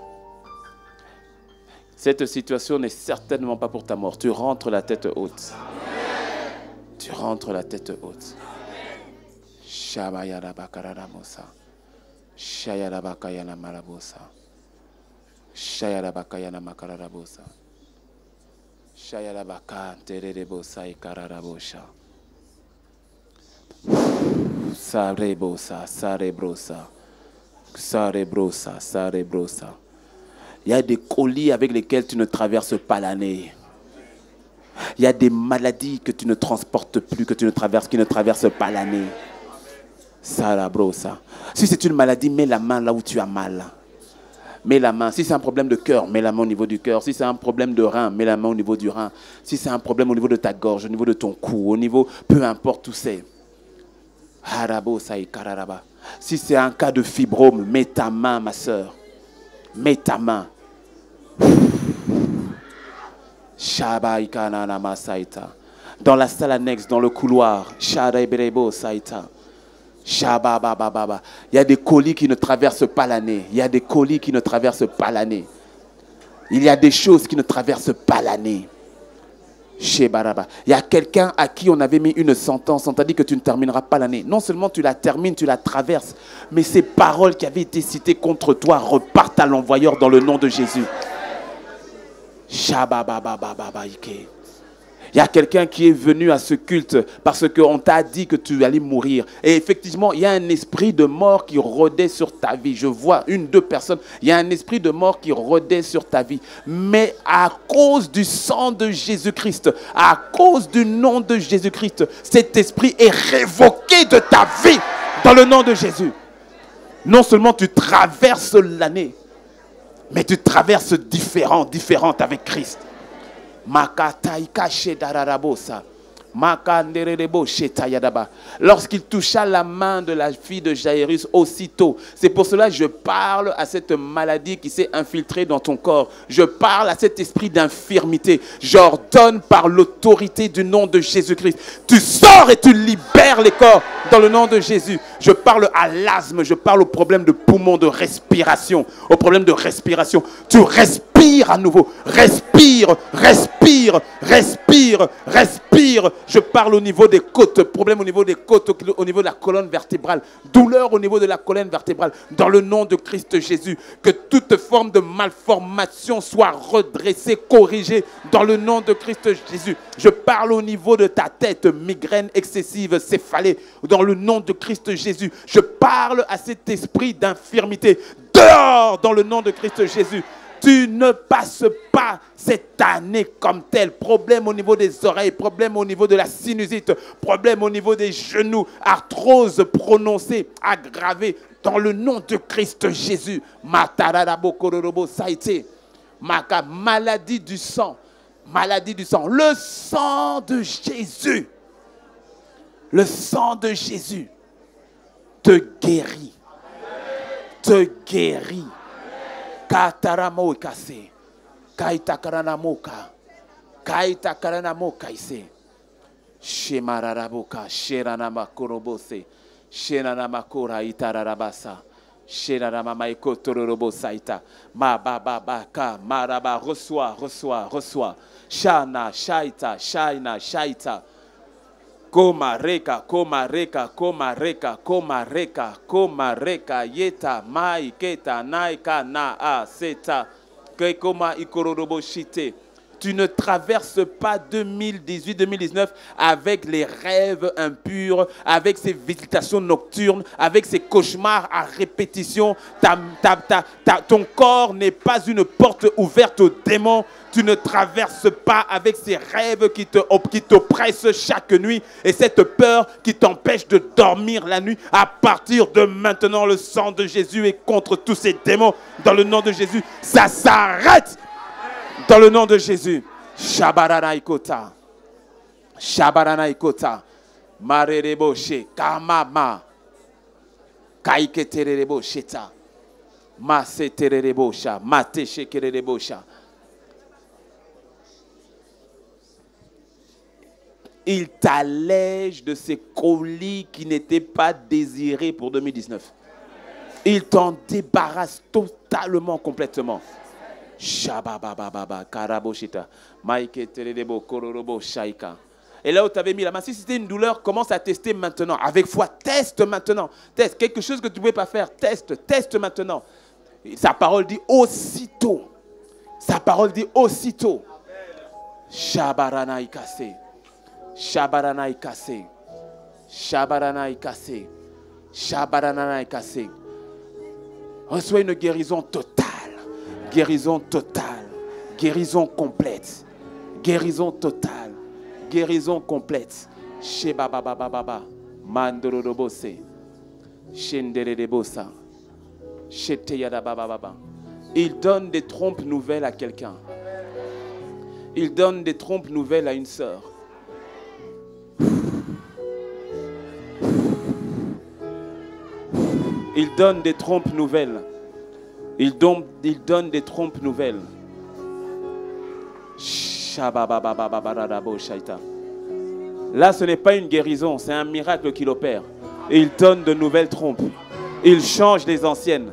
Cette situation n'est certainement pas pour ta mort. Tu rentres la tête haute. Shabayara bakarara mosa. Shayara bakayana marabosa. Shayara bakayana makararabosa. Shayara baka tererebosa ikararabosha. Sarebrosa. Il y a des colis avec lesquels tu ne traverses pas l'année. Il y a des maladies que tu ne transportes plus, que tu ne traverses, qui ne traversent pas l'année. Ça, là, bro, ça. Si c'est une maladie, mets la main là où tu as mal. Mets la main. Si c'est un problème de cœur, mets la main au niveau du cœur. Si c'est un problème de rein, mets la main au niveau du rein. Si c'est un problème au niveau de ta gorge, au niveau de ton cou, au niveau, peu importe où c'est. Si c'est un cas de fibrome, mets ta main, ma soeur. Mets ta main. Dans la salle annexe, dans le couloir. Il y a des colis qui ne traversent pas l'année. Il y a des colis qui ne traversent pas l'année. Il y a des choses qui ne traversent pas l'année. Il y a quelqu'un à qui on avait mis une sentence. On t'a dit que tu ne termineras pas l'année. Non seulement tu la termines, tu la traverses, mais ces paroles qui avaient été citées contre toi repartent à l'envoyeur dans le nom de Jésus. Il y a quelqu'un qui est venu à ce culte parce qu'on t'a dit que tu allais mourir. Et effectivement, il y a un esprit de mort qui rôdait sur ta vie. Je vois 1-2 personnes. Il y a un esprit de mort qui rôdait sur ta vie. Mais à cause du sang de Jésus-Christ, à cause du nom de Jésus-Christ, cet esprit est révoqué de ta vie dans le nom de Jésus. Non seulement tu traverses l'année, mais tu traverses différente avec Christ. Lorsqu'il toucha la main de la fille de Jairus, aussitôt. C'est pour cela que je parle à cette maladie qui s'est infiltrée dans ton corps. Je parle à cet esprit d'infirmité. J'ordonne par l'autorité du nom de Jésus-Christ. Tu sors et tu libères les corps dans le nom de Jésus. Je parle à l'asthme, je parle au problème de poumon, de respiration. Au problème de respiration. Tu respires à nouveau. Respire, respire, respire, respire. Je parle au niveau des côtes, problème au niveau des côtes, au niveau de la colonne vertébrale, douleur au niveau de la colonne vertébrale, dans le nom de Christ Jésus, que toute forme de malformation soit redressée, corrigée, dans le nom de Christ Jésus. Je parle au niveau de ta tête, migraine excessive, céphalée, dans le nom de Christ Jésus. Je parle à cet esprit d'infirmité, dehors, dans le nom de Christ Jésus. Tu ne passes pas cette année comme telle. Problème au niveau des oreilles, problème au niveau de la sinusite, problème au niveau des genoux, arthrose prononcée, aggravée, dans le nom de Christ Jésus. Maladie du sang, maladie du sang. Le sang de Jésus, le sang de Jésus te guérit, te guérit. Kataramo kase, kaita karanamoka, kaita karanamoka ise, shemararaboka, sheranama korobose, sheranama kora itararabasa, sheranama ikotororobosa ita, ma baba ka, maraba, reçois, reçois, reçois, shana, shaita, shaina, shaita. Koma reka, koma reka, koma reka, koma reka, koma reka, yeta, mai, keta, naika, na, a, seta, kekoma, ikororobo, shite. Tu ne traverses pas 2018-2019 avec les rêves impurs, avec ces visitations nocturnes, avec ces cauchemars à répétition. Ton corps n'est pas une porte ouverte aux démons. Tu ne traverses pas avec ces rêves qui t'oppressent chaque nuit et cette peur qui t'empêche de dormir la nuit. À partir de maintenant, le sang de Jésus est contre tous ces démons. Dans le nom de Jésus, ça s'arrête. Dans le nom de Jésus. Shabaranaikota. Shabaranaikota. Marereboshe. Kamama. Kaiketerebosha. Maseterebosha. Mateshekerebosha. Il t'allège de ces colis qui n'étaient pas désirés pour 2019. Il t'en débarrasse totalement, complètement. Shababababa, karaboshita, maike terebo, kororobo, shaika. Et là où tu avais mis la main, si c'était une douleur, commence à tester maintenant. Avec foi, teste maintenant. Teste quelque chose que tu ne pouvais pas faire. Teste maintenant. Et sa parole dit aussitôt. Sa parole dit aussitôt. Shabaranaï kassé. Shabaranaï kassé. Shabaranaï kassé. Shabaranaï kassé. Reçois une guérison totale. Guérison totale, guérison complète, guérison totale, guérison complète. Sheba baba baba baba. Mandorobose. Shenderebosa. Sheteyada baba baba. Il donne des trompes nouvelles à quelqu'un. Il donne des trompes nouvelles à une sœur. Il donne des trompes nouvelles. Il donne des trompes nouvelles. Là, ce n'est pas une guérison, c'est un miracle qu'il opère. Et il donne de nouvelles trompes. Il change les anciennes.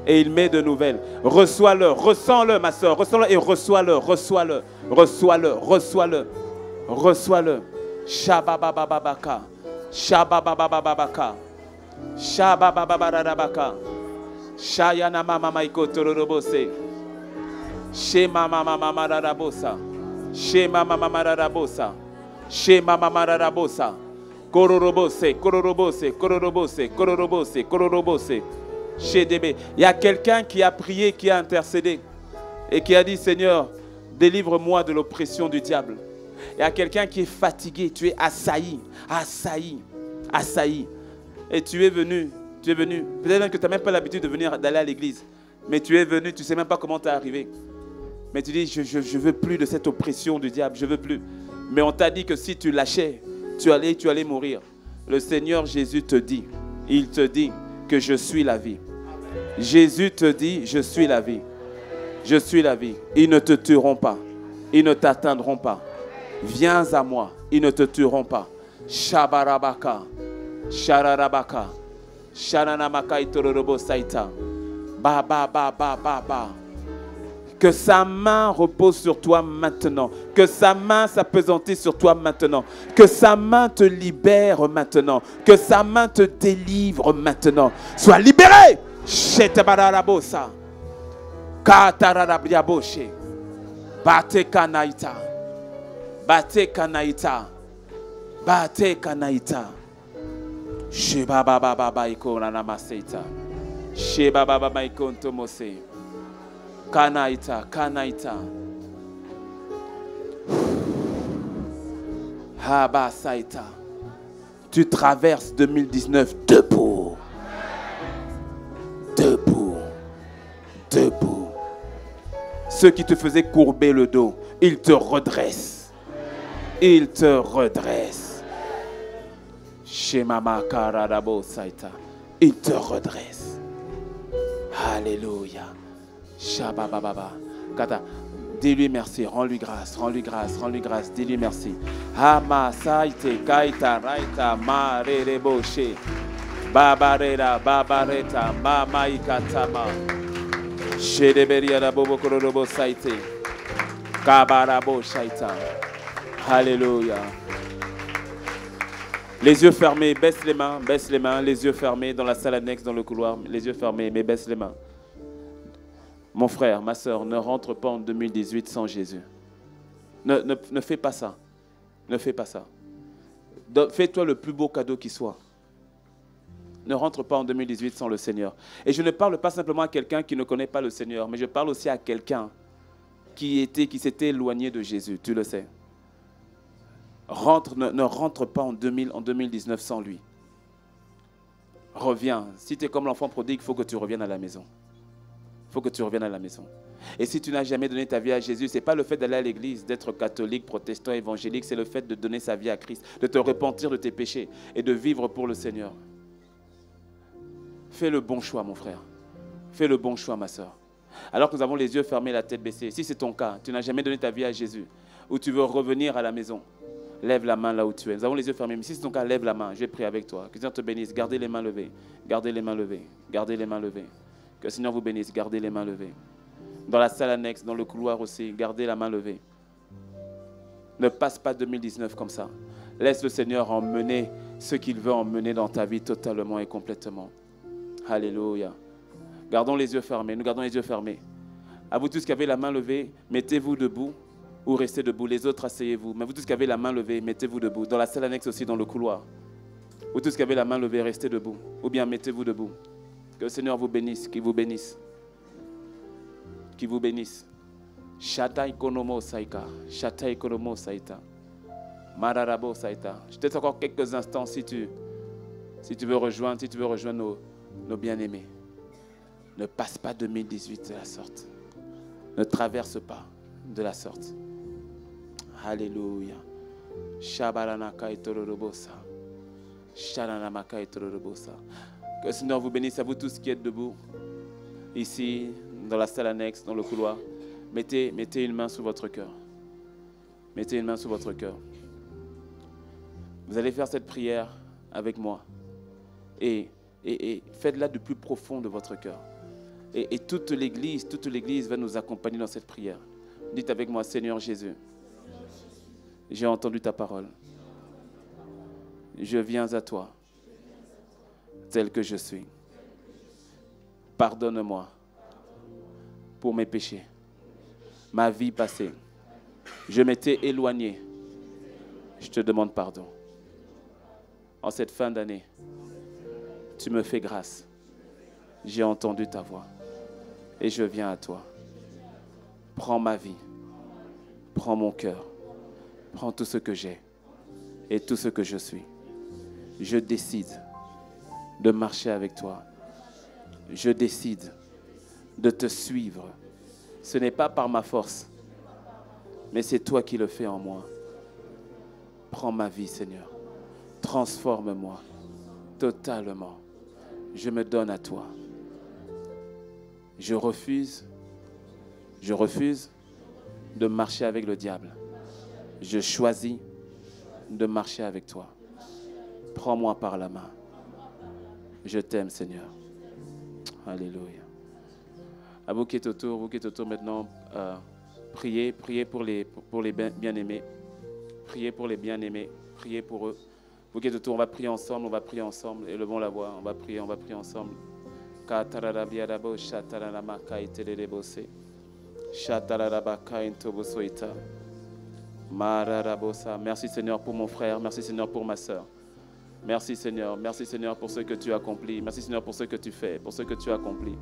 Et il met de nouvelles. Reçois-le, ressens-le, ma soeur. Ressens-le et reçois-le, reçois-le, reçois-le, reçois-le, reçois-le. Shabababababaka. Shabababababaka. Shabababababaka. Shayana mama maiko tororobose. Shema mama mama rarabosa. Shema mama mama rarabosa. Shema mama rarabosa. Kororobose, kororobose, kororobose, kororobose, kororobose. Il y a quelqu'un qui a prié, qui a intercédé et qui a dit, Seigneur, délivre-moi de l'oppression du diable. Il y a quelqu'un qui est fatigué, tu es assailli, assailli, assailli. Et tu es venu, peut-être que tu n'as même pas l'habitude d'aller à l'église, mais tu es venu, tu ne sais même pas comment tu es arrivé. Mais tu dis, je ne veux plus de cette oppression du diable, je ne veux plus. Mais on t'a dit que si tu lâchais, tu allais mourir. Le Seigneur Jésus te dit, il te dit que je suis la vie. Jésus te dit, je suis la vie. Je suis la vie. Ils ne te tueront pas. Ils ne t'atteindront pas. Viens à moi. Ils ne te tueront pas. Shabarabaka. Shararabaka. Sharanamaka itororobo saita. Ba ba ba ba ba ba. Que sa main repose sur toi maintenant. Que sa main s'appesantisse sur toi maintenant. Que sa main te libère maintenant. Que sa main te délivre maintenant. Sois libéré. Shetebararabosa. Katararabriaboshe. Bate kanaita. Bate kanaita. Bate kanaita. Shebababa ikona namaseita. Shebababa ikontomose. Kanaita, Kanaita. Habasaita. Tu traverses 2019 debout. Debout. Debout. Ceux qui te faisaient courber le dos, ils te redressent. Ils te redressent. Shemama Karadabo Saita. Ils te redressent. Alléluia. Shabababa. Kata, dis-lui merci, rends-lui grâce, rends-lui grâce, rends-lui grâce, dis-lui merci. Hama saite kaita raita ma rereboche. Babarera babareta mama ikatama. Shedeberia la bobo kororobo saite. Kabarabo shaita. Alléluia. Les yeux fermés, baisse les mains, les yeux fermés dans la salle annexe, dans le couloir, les yeux fermés, mais baisse les mains. Mon frère, ma soeur, ne rentre pas en 2018 sans Jésus. Ne fais pas ça. Ne fais pas ça. Fais-toi le plus beau cadeau qui soit. Ne rentre pas en 2018 sans le Seigneur. Et je ne parle pas simplement à quelqu'un qui ne connaît pas le Seigneur, mais je parle aussi à quelqu'un qui s'était éloigné de Jésus. Tu le sais. Ne rentre pas en 2019 sans lui. Reviens. Si tu es comme l'enfant prodigue, il faut que tu reviennes à la maison. Il faut que tu reviennes à la maison. Et si tu n'as jamais donné ta vie à Jésus, ce n'est pas le fait d'aller à l'église, d'être catholique, protestant, évangélique, c'est le fait de donner sa vie à Christ, de te repentir de tes péchés et de vivre pour le Seigneur. Fais le bon choix, mon frère. Fais le bon choix, ma soeur. Alors que nous avons les yeux fermés, la tête baissée, si c'est ton cas, tu n'as jamais donné ta vie à Jésus, ou tu veux revenir à la maison, lève la main là où tu es. Nous avons les yeux fermés, mais si c'est ton cas, lève la main. Je vais prier avec toi. Que le Seigneur te bénisse. Gardez les mains levées. Gardez les mains levées. Gardez les mains levées. Que le Seigneur vous bénisse. Gardez les mains levées. Dans la salle annexe, dans le couloir aussi, gardez la main levée. Ne passe pas 2019 comme ça. Laisse le Seigneur emmener ce qu'il veut emmener dans ta vie totalement et complètement. Alléluia. Gardons les yeux fermés. Nous gardons les yeux fermés. À vous tous qui avez la main levée, mettez-vous debout ou restez debout. Les autres, asseyez-vous. Mais vous tous qui avez la main levée, mettez-vous debout. Dans la salle annexe aussi, dans le couloir. Vous tous qui avez la main levée, restez debout. Ou bien mettez-vous debout. Que le Seigneur vous bénisse, qu'il vous bénisse. Qu'il vous bénisse. Shatai konomo saika. Shatai konomo saita. Mararabo Saïta. Je te laisse encore quelques instants si tu veux rejoindre, nos bien-aimés. Ne passe pas 2018 de la sorte. Ne traverse pas de la sorte. Alléluia. Shabaranaka et Tororobosa. Sharanamaka et Tororobosa. Que le Seigneur vous bénisse à vous tous qui êtes debout. Ici, dans la salle annexe, dans le couloir. Mettez une main sur votre cœur. Mettez une main sur votre cœur. Vous allez faire cette prière avec moi. Et faites-la du plus profond de votre cœur. Et toute l'Église va nous accompagner dans cette prière. Dites avec moi, Seigneur Jésus, j'ai entendu ta parole. Je viens à toi, tel que je suis. Pardonne-moi pour mes péchés, ma vie passée. Je m'étais éloigné. Je te demande pardon. En cette fin d'année, tu me fais grâce. J'ai entendu ta voix et je viens à toi. Prends ma vie, prends mon cœur, prends tout ce que j'ai et tout ce que je suis. Je décide de marcher avec toi. Je décide de te suivre. Ce n'est pas par ma force, mais c'est toi qui le fais en moi. Prends ma vie, Seigneur. Transforme-moi totalement. Je me donne à toi. Je refuse de marcher avec le diable. Je choisis de marcher avec toi. Prends-moi par la main. Je t'aime, Seigneur. Alléluia. À vous qui êtes autour maintenant, priez pour les bien-aimés. Priez pour les bien-aimés. Priez pour eux. Vous qui êtes autour, on va prier ensemble. Élevons la voix, on va prier ensemble. Merci Seigneur pour mon frère, merci Seigneur pour ma soeur. Merci Seigneur pour ce que tu as accompli. Merci Seigneur pour ce que tu fais, pour ce que tu as accompli.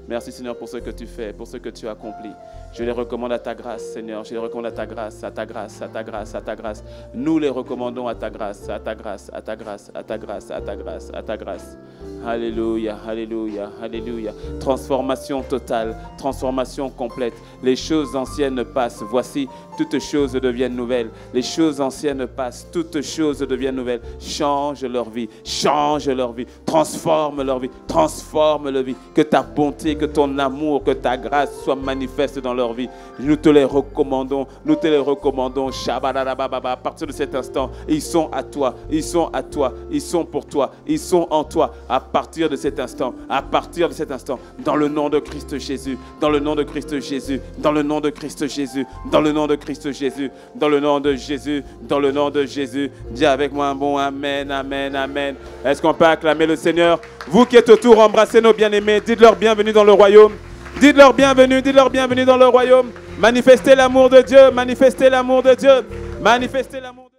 Merci Seigneur pour ce que tu fais, pour ce que tu as accompli. Je les recommande à ta grâce, Seigneur. Je les recommande à ta grâce, à ta grâce, à ta grâce, à ta grâce. Nous les recommandons à ta grâce, à ta grâce, à ta grâce, à ta grâce, à ta grâce, à ta grâce. Alléluia, alléluia, alléluia. Transformation totale, transformation complète. Les choses anciennes passent. Voici, toutes choses deviennent nouvelles. Les choses anciennes passent. Toutes choses deviennent nouvelles. Change leur vie, transforme leur vie, transforme leur vie. Que ta bonté, que ton amour, que ta grâce soient manifestes dans leur vie. Nous te les recommandons, Shabarababa. À partir de cet instant, ils sont à toi, ils sont pour toi, ils sont en toi. À partir de cet instant, dans le nom de Christ Jésus, dans le nom de Christ Jésus, dans le nom de Christ Jésus, dans le nom de Christ Jésus, dans le nom de Jésus, dans le nom de Jésus. Dis avec moi un bon amen, amen, amen. Est-ce qu'on peut acclamer le Seigneur? Vous qui êtes autour, embrassez nos bien-aimés, dites-leur bienvenue dans le royaume. Dites-leur bienvenue dans le royaume. Manifestez l'amour de Dieu, manifestez l'amour de Dieu, manifestez l'amour de Dieu.